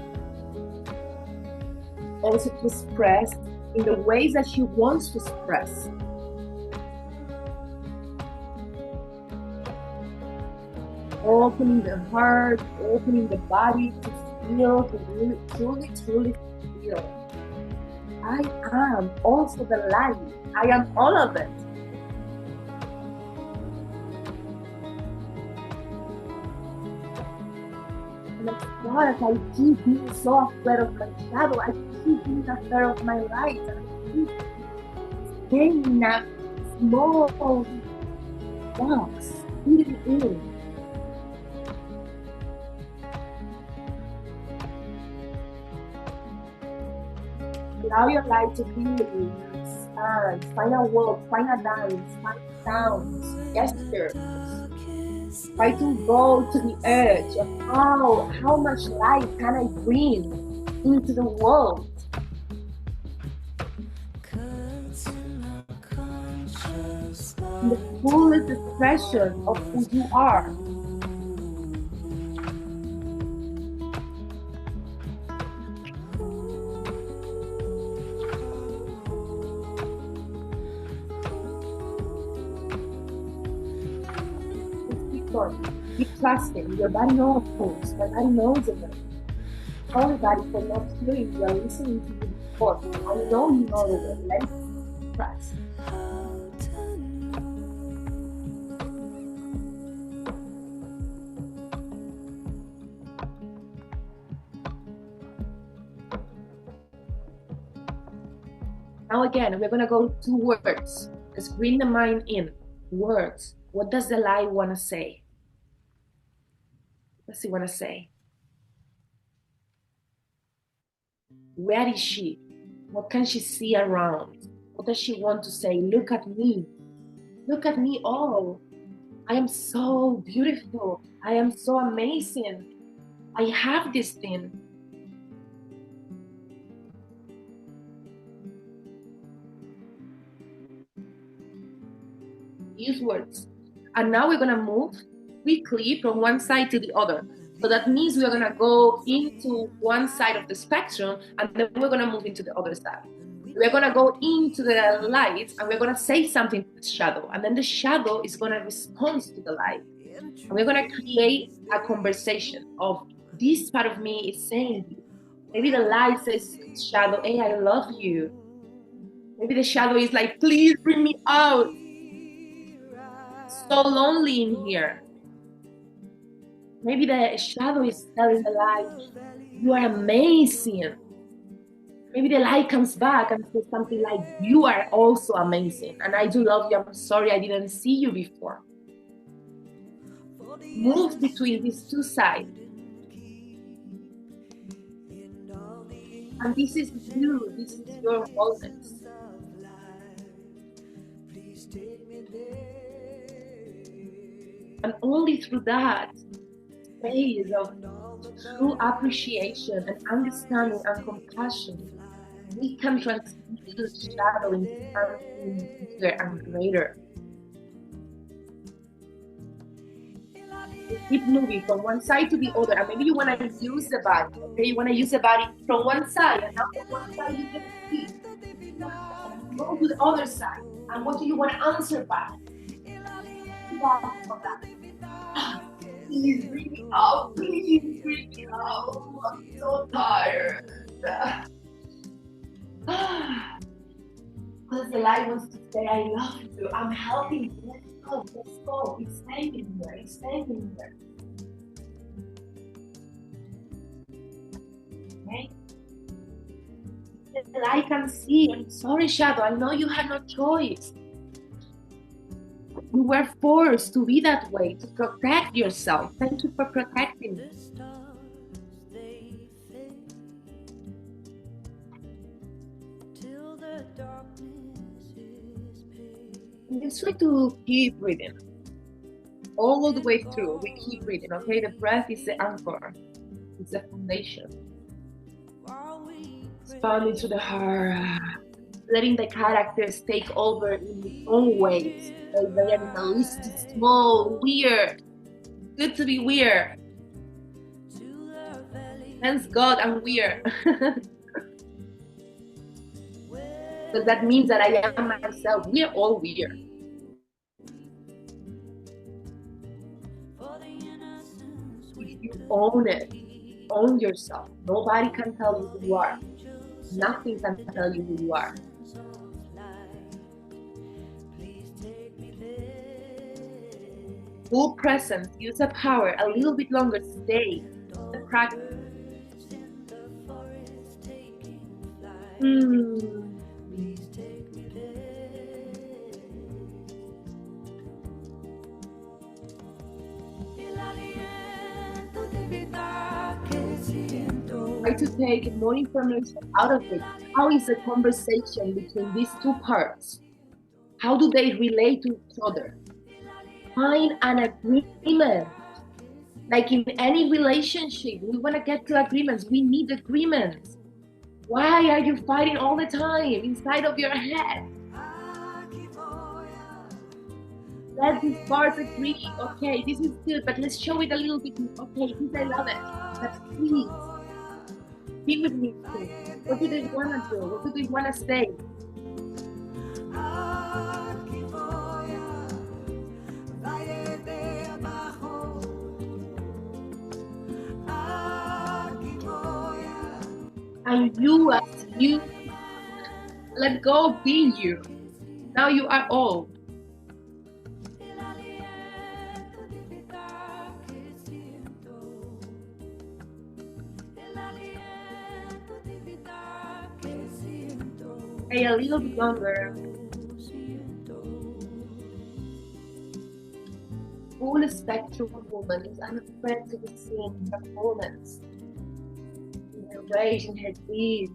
also to express in the ways that she wants to express. Opening the heart, opening the body to feel, to really, truly feel. I am also the light. I am all of it. And as far as I keep being so afraid of my shadow, I keep being afraid of my light, and I keep staying in that small box, fitting in. Allow your light to be with you. Expand, find a walk, find a dance, find sounds, gestures. Try to go to the edge of how much light can I bring into the world. In the fullest expression of who you are. Keep trusting. Your body knows. Your body knows it. Sorry, body, for not hearing you. Are listening to you before. I know you know it. Let it trust. Now again, we're gonna go to words. Let's bring the mind in. Words. What does the lie want to say? What does it want to say? Where is she? What can she see around? What does she want to say? Look at me. Look at me all. I am so beautiful. I am so amazing. I have this thing. Use words. And now we're gonna move quickly from one side to the other. So that means we're gonna go into one side of the spectrum and then we're gonna move into the other side. We're gonna go into the light and we're gonna say something to the shadow, and then the shadow is gonna respond to the light. And we're gonna create a conversation of this part of me is saying, maybe the light says to the shadow, hey, I love you. Maybe the shadow is like, please bring me out. So lonely in here. Maybe the shadow is telling the light, you are amazing. Maybe the light comes back and says something like, you are also amazing. And I do love you. I'm sorry I didn't see you before. Move between these two sides. And this is you. This is your wholeness. And only through that space of true appreciation and understanding and compassion, we can transmute the shadow into something bigger and greater. We keep moving from one side to the other, and maybe you want to use the body. Okay, you want to use the body from one side, and now from one side you can see. Go to the other side, and what do you want to answer back? Please bring me out, please bring me out. I'm so tired. Because the light wants to say, I love you, I'm helping you. Let's go. It's staying in here, it's staying in here. Okay? The light can see, I'm sorry, shadow, I know you had no choice. You were forced to be that way, to protect yourself. Thank you for protecting me. And just try to keep breathing. All the way through, we keep breathing, okay? The breath is the anchor. It's the foundation. Expanding to the heart. Letting the characters take over in their own ways. Like very animalistic, small, weird. Good to be weird. Thanks God I'm weird. because that means that I am myself. We are all weird. If you own it, own yourself. Nobody can tell you who you are. Nothing can tell you who you are. Full presence, use the power a little bit longer, stay. The practice. Try to take more information out of it. How is the conversation between these two parts? How do they relate to each other? Find an agreement. Like in any relationship, we want to get to agreements. We need agreements. Why are you fighting all the time inside of your head? Let these parts agree. Okay, this is good, but let's show it a little bit more. Okay, this I love it. But please, be with me. What do they want to do? What do they want to say? And you, as you, let go, be you. Now you are all. Stay a little bit longer. Full spectrum woman is unafraid to be seen in her moments, in her rage, in her grief,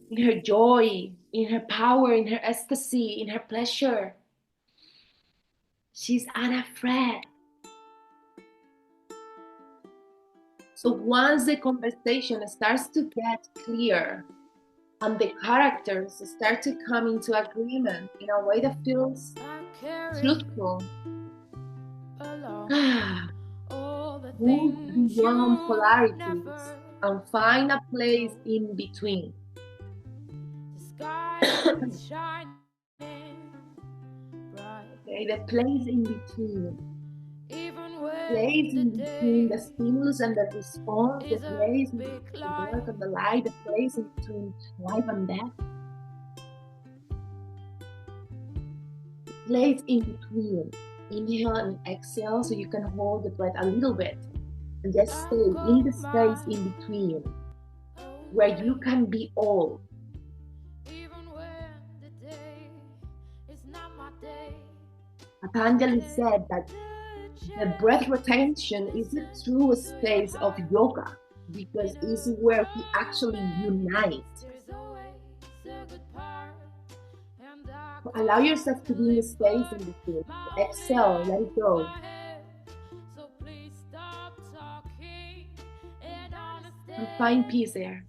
in her joy, in her power, in her ecstasy, in her pleasure. She's unafraid. So once the conversation starts to get clear and the characters start to come into agreement in a way that feels truthful, move beyond polarities and find a place in between. Okay, the place in between. Place in between the stimulus and the response, the place in between the dark and the light, the place in between life and death. The place in between. Inhale and exhale so you can hold the breath a little bit and just stay in the space in between where you can be all. Patanjali said that the breath retention is a true space of yoga because it's where we actually unite. So allow yourself to be in the space in between. Exhale, let it go. And find peace there.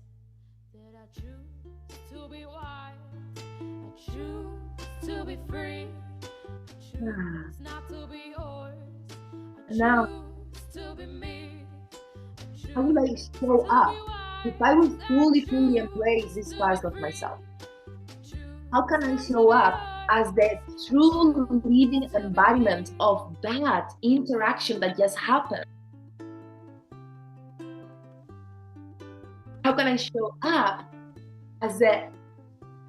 Now, how will I show up if I will fully embrace this part of myself? How can I show up as the true living embodiment of that interaction that just happened? How can I show up as the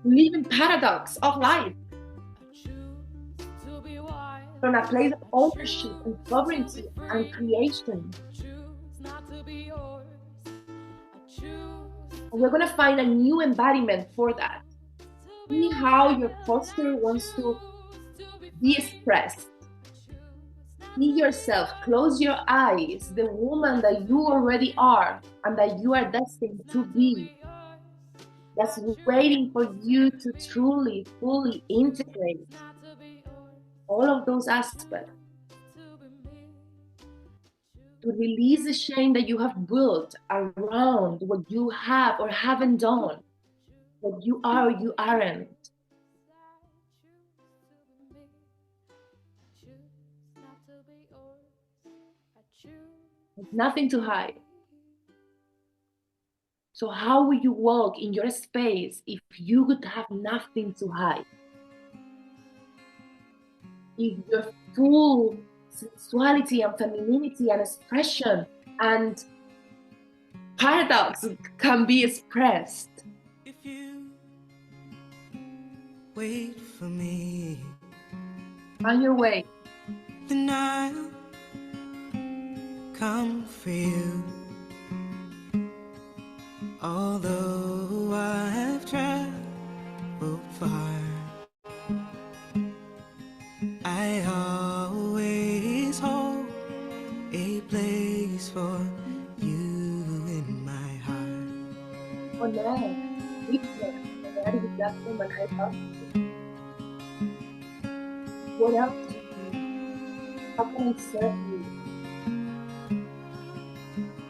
living paradox of life? From a place of ownership and sovereignty and creation. And we're going to find a new embodiment for that. See how your posture wants to be expressed. See yourself, close your eyes, the woman that you already are and that you are destined to be. That's waiting for you to truly, fully integrate all of those aspects. To release the shame that you have built around what you have or haven't done, what you are or you aren't. There's nothing to hide. So how will you walk in your space if you would have nothing to hide? If your full sensuality and femininity and expression and paradox can be expressed. If you wait for me, On your way. then I'll come for you. Although I have traveled far, I always hold a place for you in my heart. Honor, witness, honor with that woman I love you. What else do you need? How can I serve you?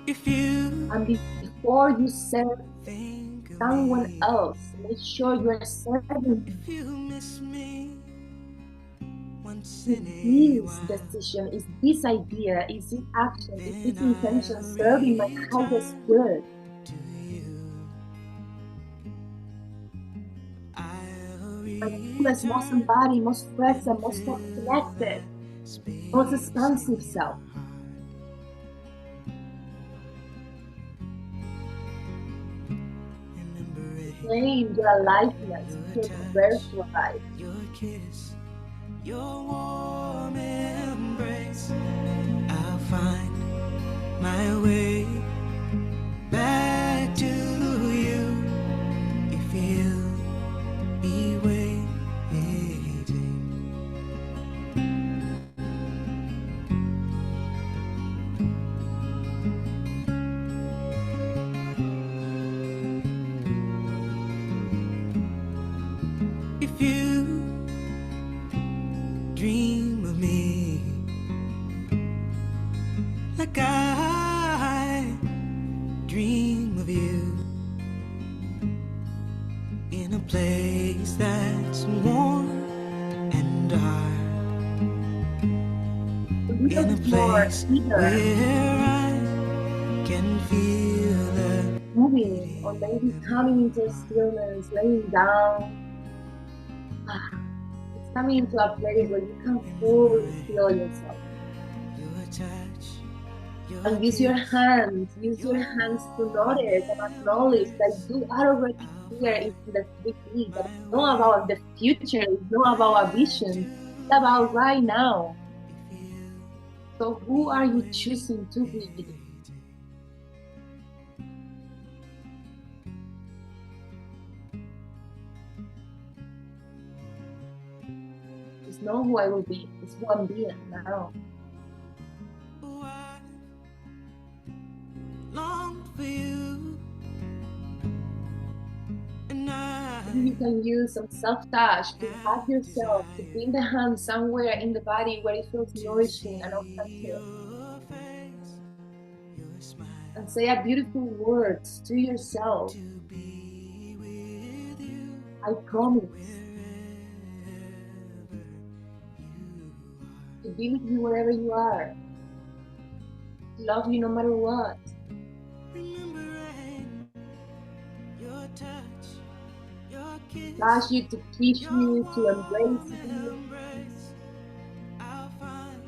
If you And before you serve think of someone me, else, make sure you are serving if you miss me once is in a this while, decision, is this idea, is this action, is then this intention I'll serving my highest return good? to you. I'll My fullest, most return embodied, most present, and most fill connected, that space most in expansive your self. heart. Remember it, Claim your aliveness, your your touch, birthright. your kiss, your warm embrace. I'll find my way back to you if you'll be waiting. If you dream of me like I dream of you, in a place that's warm and dark, A little in a bit more place either where I can feel the moving or maybe coming into stillness, laying down. It's coming into a place where you can fully feel yourself. your touch, your And kiss, use your your hands to warm notice and acknowledge that you are embrace. already I'll here in find the 3D, that it's my not way about the future, it's not about a back to vision, it's you about right now. if you So who be are you choosing to be? waiting. It's not who I will be, it's who I'm being now. Oh, I longed for you, and I Maybe you can use some self-touch to hug have yourself, to desired bring the hand somewhere in the body where it feels to nourishing and see authentic. your face, your smile, And say a beautiful words to yourself. to be with you I promise wherever you to be with you wherever you are, to love you no matter what. are. Remembering your touch, your To kiss, ask you to kiss your you, to warm embrace you, embrace. I'll find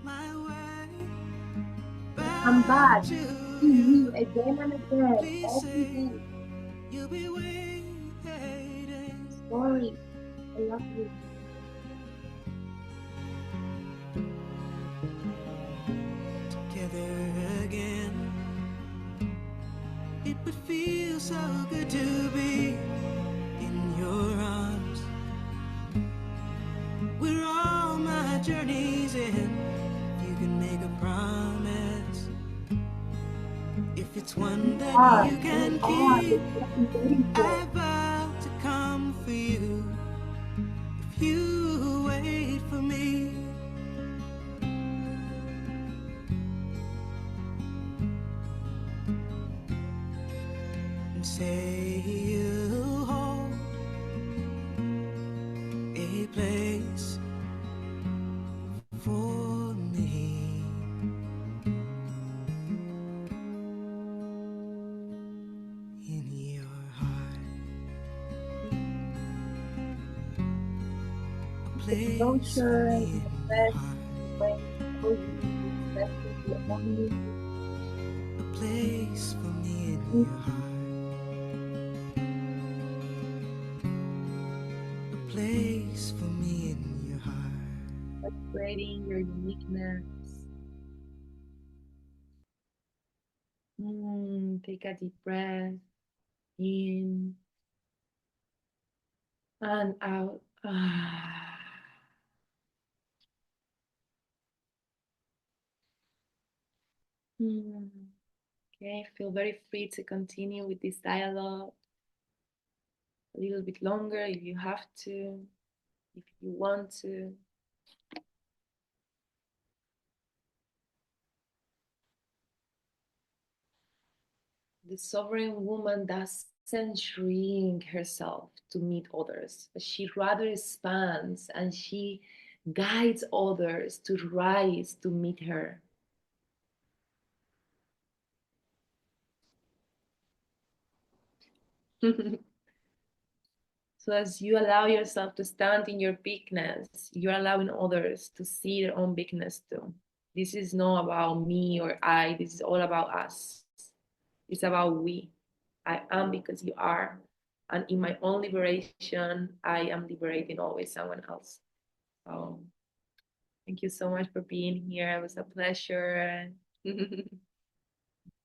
my way to come back back to to you you. again and again, Please every say day. you'll be waiting Sorry, I love you. together again. It would feel so good to be in your arms, where all my journeys end. You can make a promise, if it's one that you You can are keep. the one I'm waiting for. I vow to come for you if you wait for me. And say you'll hold a place for me. place for composure, me the in your best heart, way, cozy, expressing your own a place for me in needs, your heart, a place for me in your heart. celebrating your uniqueness. Take a deep breath in and out. Hmm. Okay, feel very free to continue with this dialogue a little bit longer if you have to, if you want to. The sovereign woman doesn't shrink herself to meet others, but she rather expands and she guides others to rise to meet her. So as you allow yourself to stand in your bigness, you're allowing others to see their own bigness too. This is not about me or I, this is all about us. It's about we. I am because you are. And in my own liberation, I am liberating always someone else. So thank you so much for being here. It was a pleasure.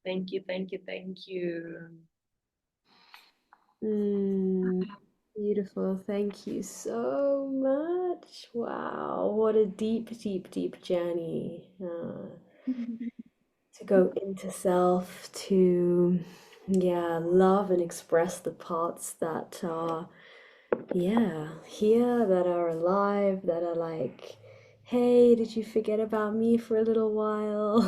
Thank you, thank you, thank you. Beautiful. Thank you so much. Wow, what a deep, deep, deep journey to go into self, to, yeah, love and express the parts that are, yeah, here, that are alive, that are like, hey, did you forget about me for a little while?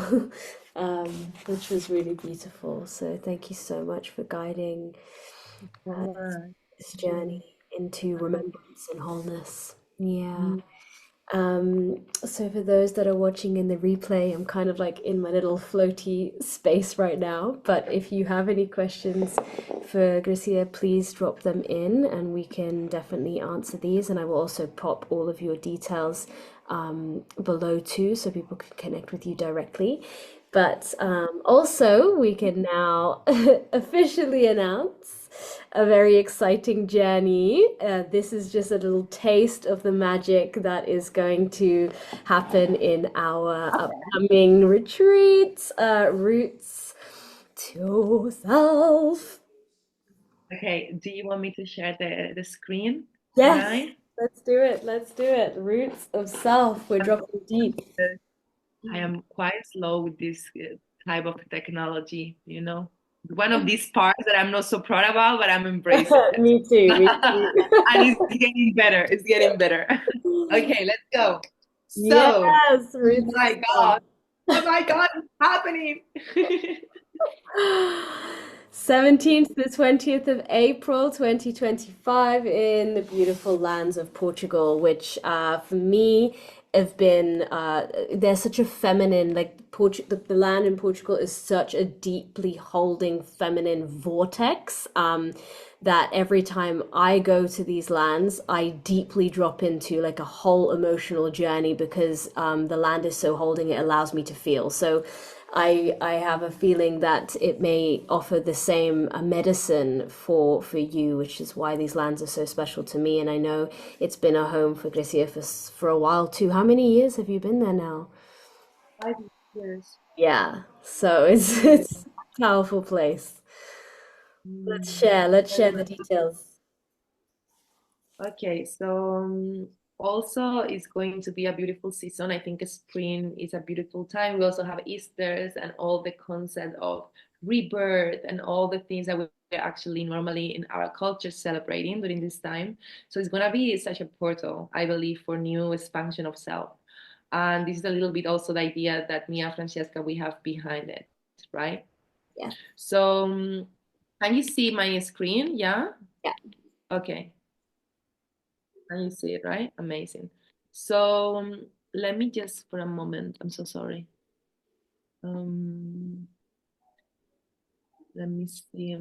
Which was really beautiful. So thank you so much for guiding So much. this Thank you. journey into remembrance and wholeness. Yeah. Mm. So for those that are watching in the replay, I'm kind of like in my little floaty space right now. But if you have any questions for Gracia, please drop them in and we can definitely answer these. And I will also pop all of your details below too, so people can connect with you directly. But also, we can now officially announce a very exciting journey. This is just a little taste of the magic that is going to happen in our upcoming retreat, Roots to Self. Okay, do you want me to share the screen? Can Yes, I? let's do it. Let's do it. Roots of Self. We're dropping deep. I am quite slow with this type of technology, you know. One of these parts that I'm not so proud about, but I'm embracing it. Me too. Me And it's too. getting better. It's getting better. Okay, let's go. So, Yes, Roots of my Self. God. Oh my God, it's happening. 17th to 20th of April 2025 in the beautiful lands of Portugal, which for me have been they're such a feminine, like the land in Portugal is such a deeply holding feminine vortex, that every time I go to these lands I deeply drop into like a whole emotional journey because the land is so holding, it allows me to feel. So I have a feeling that it may offer the same medicine for you, which is why these lands are so special to me. And I know it's been a home for Grecia for a while too. How many years have you been there now? 5 years. Yeah, so it's Yeah. it's a powerful place. Let's Mm. share. Let's Very share the much. details. Okay, so also it's going to be a beautiful season. I think spring is a beautiful time. We also have Easter's and all the concept of rebirth and all the things that we're actually normally in our culture celebrating during this time. So it's gonna be such a portal, I believe, for new expansion of self. And this is a little bit also the idea that me and Francesca we have behind it, right? Yeah, So can you see my screen? Yeah. yeah. Okay. And you see it, right? Amazing. So let me just for a moment. I'm so sorry. Um, let me see.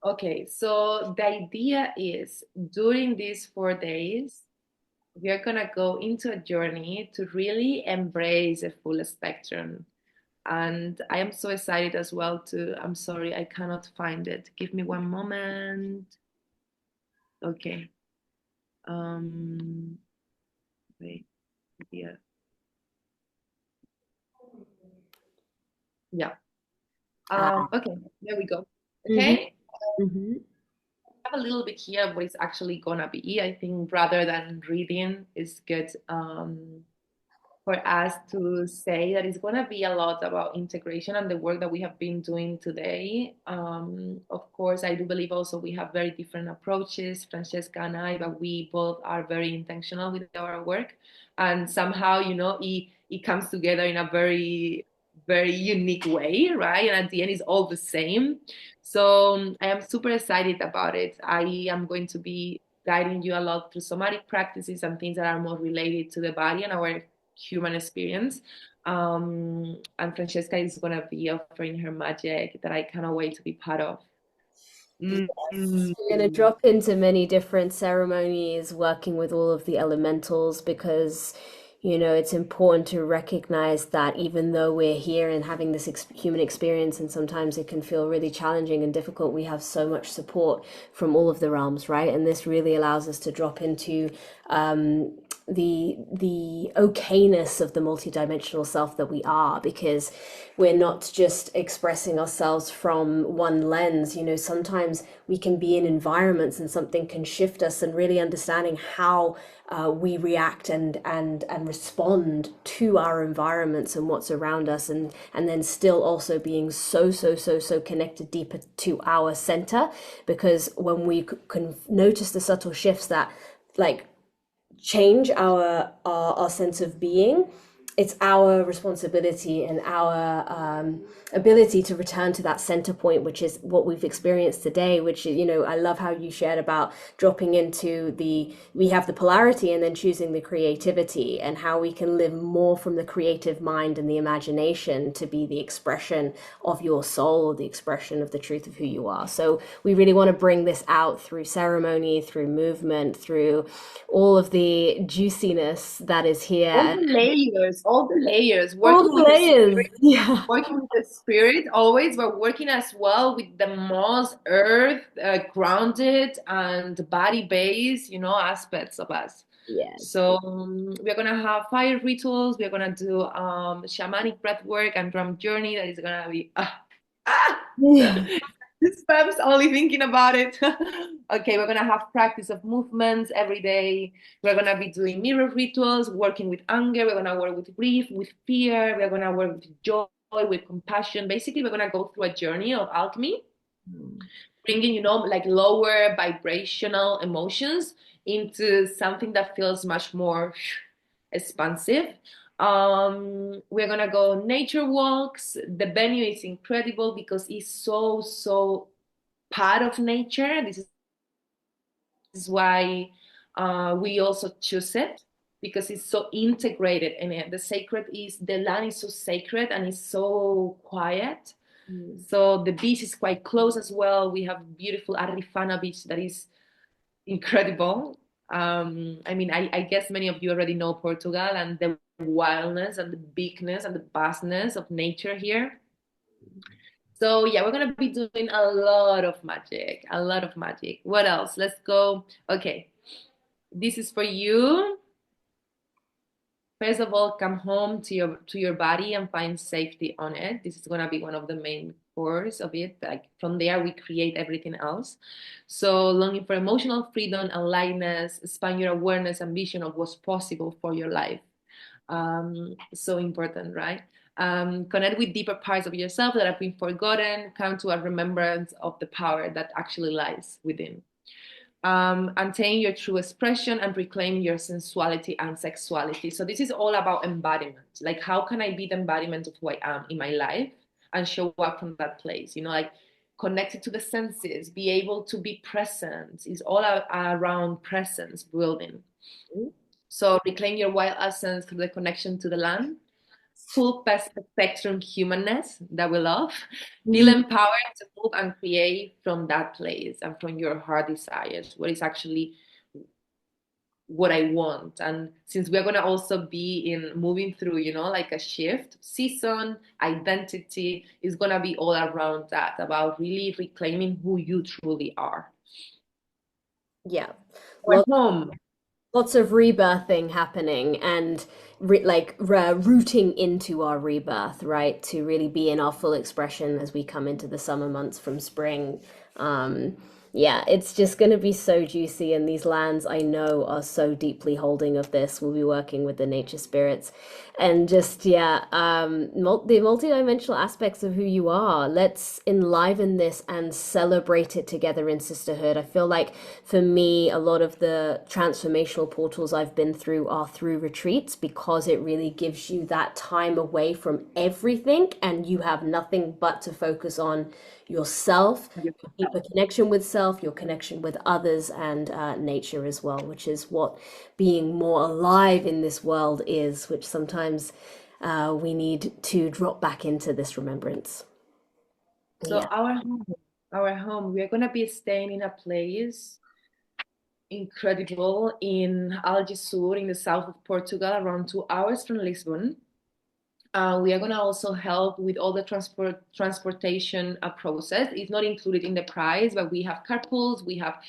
Okay, so the idea is during these 4 days, we are gonna go into a journey to really embrace a full spectrum. And I am so excited as well to, I'm sorry, I cannot find it. Give me one moment. Okay. Wait, yeah. Yeah. Okay, there we go. Mm-hmm. Okay. Mm-hmm. Have a little bit here what it's actually gonna be. I think rather than reading is good. For us to say that it's going to be a lot about integration and the work that we have been doing today. Of course, I do believe also we have very different approaches, Francesca and I, but we both are very intentional with our work. And somehow, it comes together in a very, very unique way, right? And at the end, it's all the same. So I am super excited about it. I am going to be guiding you a lot through somatic practices and things that are more related to the body and our human experience. And Francesca is going to be offering her magic that I cannot wait to be part of. Yes, Mm. we're going to drop into many different ceremonies, working with all of the elementals because, it's important to recognize that even though we're here and having this human experience, and sometimes it can feel really challenging and difficult, we have so much support from all of the realms, right? And this really allows us to drop into the okayness of the multidimensional self that we are, because we're not just expressing ourselves from one lens. Sometimes we can be in environments and something can shift us, and really understanding how we react and respond to our environments and what's around us, and then still also being so connected deeper to our center, because when we can notice the subtle shifts that like change our sense of being, it's our responsibility and our ability to return to that center point, which is what we've experienced today. Which, I love how you shared about dropping into we have the polarity and then choosing the creativity, and how we can live more from the creative mind and the imagination to be the expression of your soul, or the expression of the truth of who you are. So we really want to bring this out through ceremony, through movement, through all of the juiciness that is here. All the layers, All working the with the layers. spirit, Yeah. always, but working as well with the most earth, grounded and body based, aspects of us. Yes. So we're gonna have fire rituals. We're gonna do shamanic breath work and drum journey. That is gonna be Yeah. goosebumps only thinking about it. Okay, we're gonna have practice of movements every day. We're gonna be doing mirror rituals, working with anger. We're gonna work with grief, with fear. We're gonna work with joy, with compassion. Basically, we're gonna go through a journey of alchemy, bringing, like lower vibrational emotions into something that feels much more expansive. We're gonna go nature walks. The venue is incredible because it's so part of nature. This is why we also choose it, because it's so integrated in it. The land is so sacred and it's so quiet. So the beach is quite close as well. We have beautiful Arrifana beach that is incredible. I mean, I guess many of you already know Portugal and the wildness and the bigness and the vastness of nature here. So yeah, we're gonna be doing a lot of magic, a lot of magic. What else? Let's go. Okay, this is for you. First of all, come home to your body and find safety on it. This is gonna be one of the main cores of it. Like from there, we create everything else. So longing for emotional freedom and lightness, expand your awareness and vision of what's possible for your life. So important, right? Connect with deeper parts of yourself that have been forgotten. Come to a remembrance of the power that actually lies within. Attain your true expression and reclaim your sensuality and sexuality. So this is all about embodiment. Like, how can I be the embodiment of who I am in my life and show up from that place? Like connected to the senses, be able to be present. Is all around presence building. So reclaim your wild essence through the connection to the land. full spectrum humanness that we love. Feel Mhm. empowered to move and create from that place and from your heart desires, what is actually what I want. And since we're gonna also be in moving through, like a shift season, identity is gonna be all around that, about really reclaiming who you truly are. Yeah. Or home. Lots of rebirthing happening and rooting into our rebirth, right? To really be in our full expression as we come into the summer months from spring. Um, yeah, it's just going to be so juicy. And these lands I know are so deeply holding of this. We'll be working with the nature spirits and just, yeah, the multidimensional aspects of who you are. Let's enliven this and celebrate it together in sisterhood. I feel like for me, a lot of the transformational portals I've been through are through retreats because it really gives you that time away from everything and you have nothing but to focus on yourself, your deeper connection with self, your connection with others, and nature as well, which is what being more alive in this world is, which sometimes we need to drop back into this remembrance. So Yeah. our home, we are gonna be staying in a place incredible in Algesur in the south of Portugal, around 2 hours from Lisbon. We are going to also help with all the transportation process. It's not included in the price, but we have carpools, we have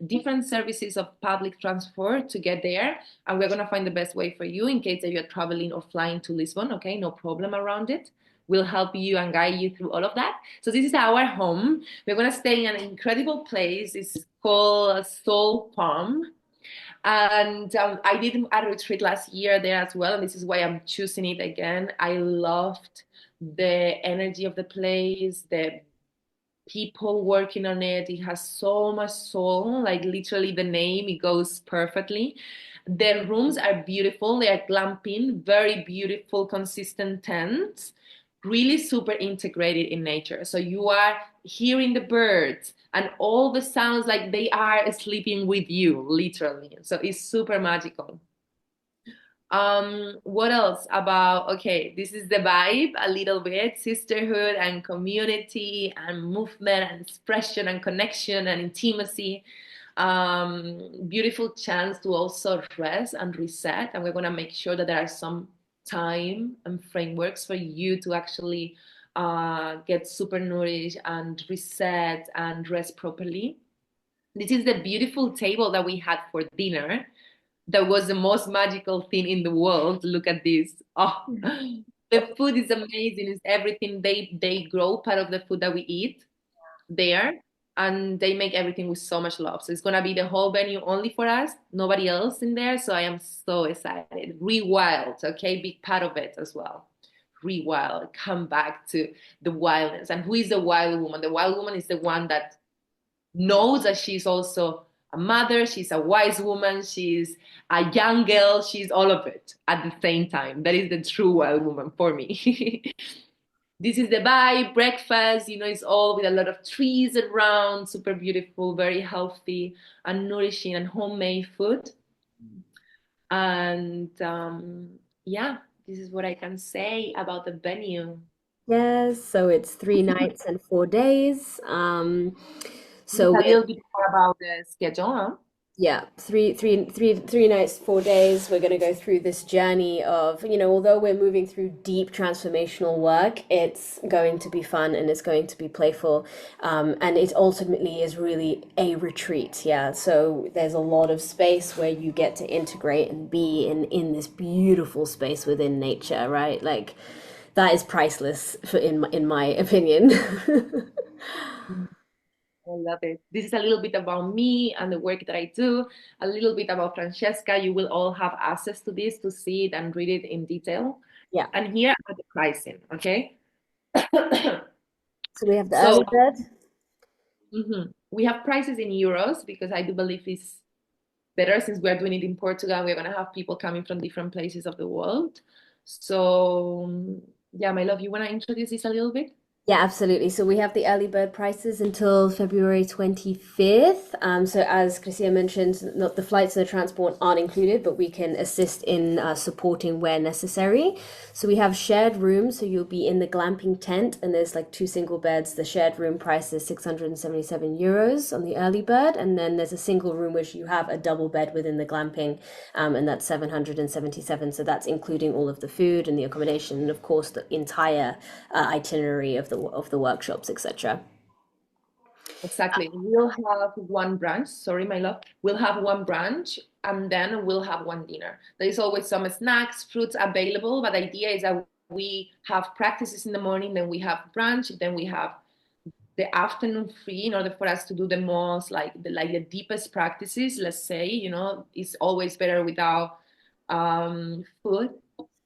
different services of public transport to get there, and we're going to find the best way for you in case that you're traveling or flying to Lisbon. Okay, no problem around it. We'll help you and guide you through all of that. So this is our home. We're going to stay in an incredible place. It's called Soul Palm. And I did a retreat last year there as well, and this is why I'm choosing it again. I loved the energy of the place, the people working on it. It has so much soul, like literally the name, it goes perfectly. The rooms are beautiful. They are glamping, very beautiful, consistent tents, really super integrated in nature. So you are hearing the birds and all the sounds like they are sleeping with you, literally. So it's super magical. What else about, okay, this is the vibe a little bit, sisterhood and community and movement and expression and connection and intimacy. Beautiful chance to also rest and reset. And we're going to make sure that there are some time and frameworks for you to actually get super nourished and reset and rest properly. This is the beautiful table that we had for dinner. That was the most magical thing in the world. Look at this. Oh, the food is amazing. It's everything. They grow part of the food that we eat there, and they make everything with so much love. So it's gonna be the whole venue only for us, nobody else in there. So I am so excited. Rewild, okay, big part of it as well. Rewild, come back to the wildness. And who is the wild woman? The wild woman is the one that knows that she's also a mother, she's a wise woman, she's a young girl, she's all of it at the same time. That is the true wild woman for me. This is the vibe, breakfast, it's all with a lot of trees around, super beautiful, very healthy and nourishing and homemade food. And yeah, this is what I can say about the venue. Yes, so it's 3 nights and 4 days. It's So a we're little bit more about the schedule, huh? yeah, 3 nights, 4 days. We're going to go through this journey of, although we're moving through deep transformational work, it's going to be fun and it's going to be playful. And it ultimately is really a retreat. Yeah. So there's a lot of space where you get to integrate and be in this beautiful space within nature, right? Like that is priceless in my opinion. I love it. This is a little bit about me and the work that I do, a little bit about Francesca. You will all have access to this to see it and read it in detail. Yeah. And here are the pricing, okay? So we have the So early bird. we have prices in euros because I do believe it's better since we're doing it in Portugal. We're going to have people coming from different places of the world. So, yeah, my love, you want to introduce this a little bit? Yeah, absolutely. So we have the early bird prices until February 25th. So as Christia mentioned, not the flights and the transport aren't included, but we can assist in supporting where necessary. So we have shared rooms, so you'll be in the glamping tent, and there's like two single beds. The shared room price is 677 euros on the early bird, and then there's a single room which you have a double bed within the glamping, and that's 777. So that's including all of the food and the accommodation, and of course the entire itinerary of the workshops, etc. Exactly. We'll have one brunch. Sorry, my love. We'll have one brunch and then we'll have one dinner. There is always some snacks, fruits available, but the idea is that we have practices in the morning, then we have brunch, then we have the afternoon free in order for us to do the most like the deepest practices. Let's say, it's always better without food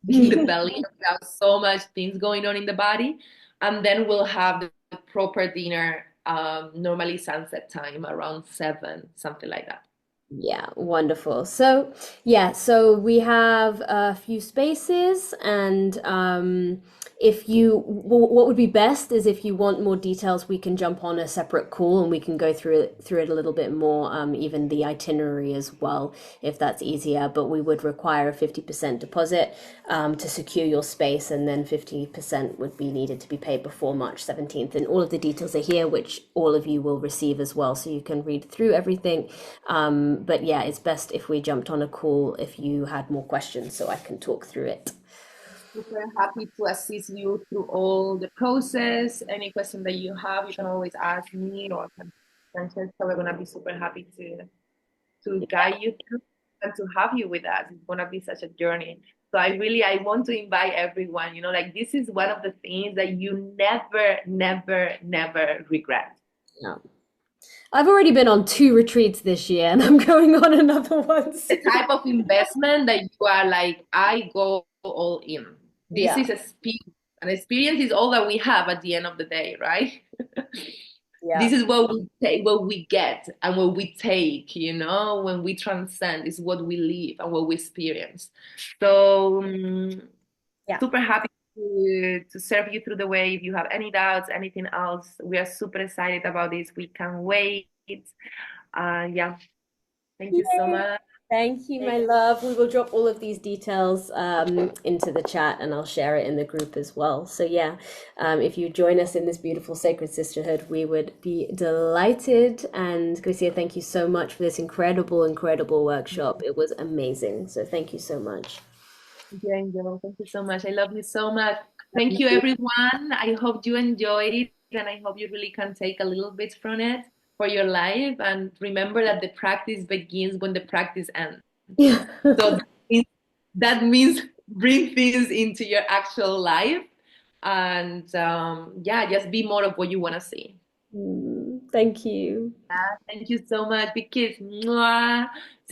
in the belly, without so much things going on in the body. And then we'll have the proper dinner, normally sunset time around 7, something like that. Yeah, wonderful. So, yeah, so we have a few spaces, and if you, what would be best is if you want more details, we can jump on a separate call and we can go through it a little bit more, even the itinerary as well, if that's easier. But we would require a 50% deposit to secure your space, and then 50% would be needed to be paid before March 17th. And all of the details are here, which all of you will receive as well, so you can read through everything. But yeah, it's best if we jumped on a call if you had more questions so I can talk through it. Super happy to assist you through all the process. Any question that you have, you can always ask me or Francesca. We're gonna be super happy to guide you through and to have you with us. It's gonna be such a journey. So I want to invite everyone, like this is one of the things that you never, never, never regret. Yeah. I've already been on 2 retreats this year and I'm going on another one The soon. type of investment that you are like, I go all in. This Yeah, is a experience. An experience is all that we have at the end of the day, right? yeah. This is what we take, what we get, and what we take, when we transcend is what we live and what we experience. So, Yeah. super happy to serve you through the way. If you have any doubts, anything else, we are super excited about this. We can't wait. Yeah, thank you so Yay. much. Thank you, my love. We will drop all of these details into the chat and I'll share it in the group as well. So, yeah, if you join us in this beautiful sacred sisterhood, we would be delighted. And Gracia, thank you so much for this incredible, incredible workshop. It was amazing. So, thank you so much. Thank you, Angel. Thank you so much. I love you so much. Thank you, everyone. I hope you enjoyed it, and I hope you really can take a little bit from it for your life. And remember that the practice begins when the practice ends. Yeah. So that means bring things into your actual life, and yeah, just be more of what you want to see. Thank you. Thank you so much. Big kiss. Mwah.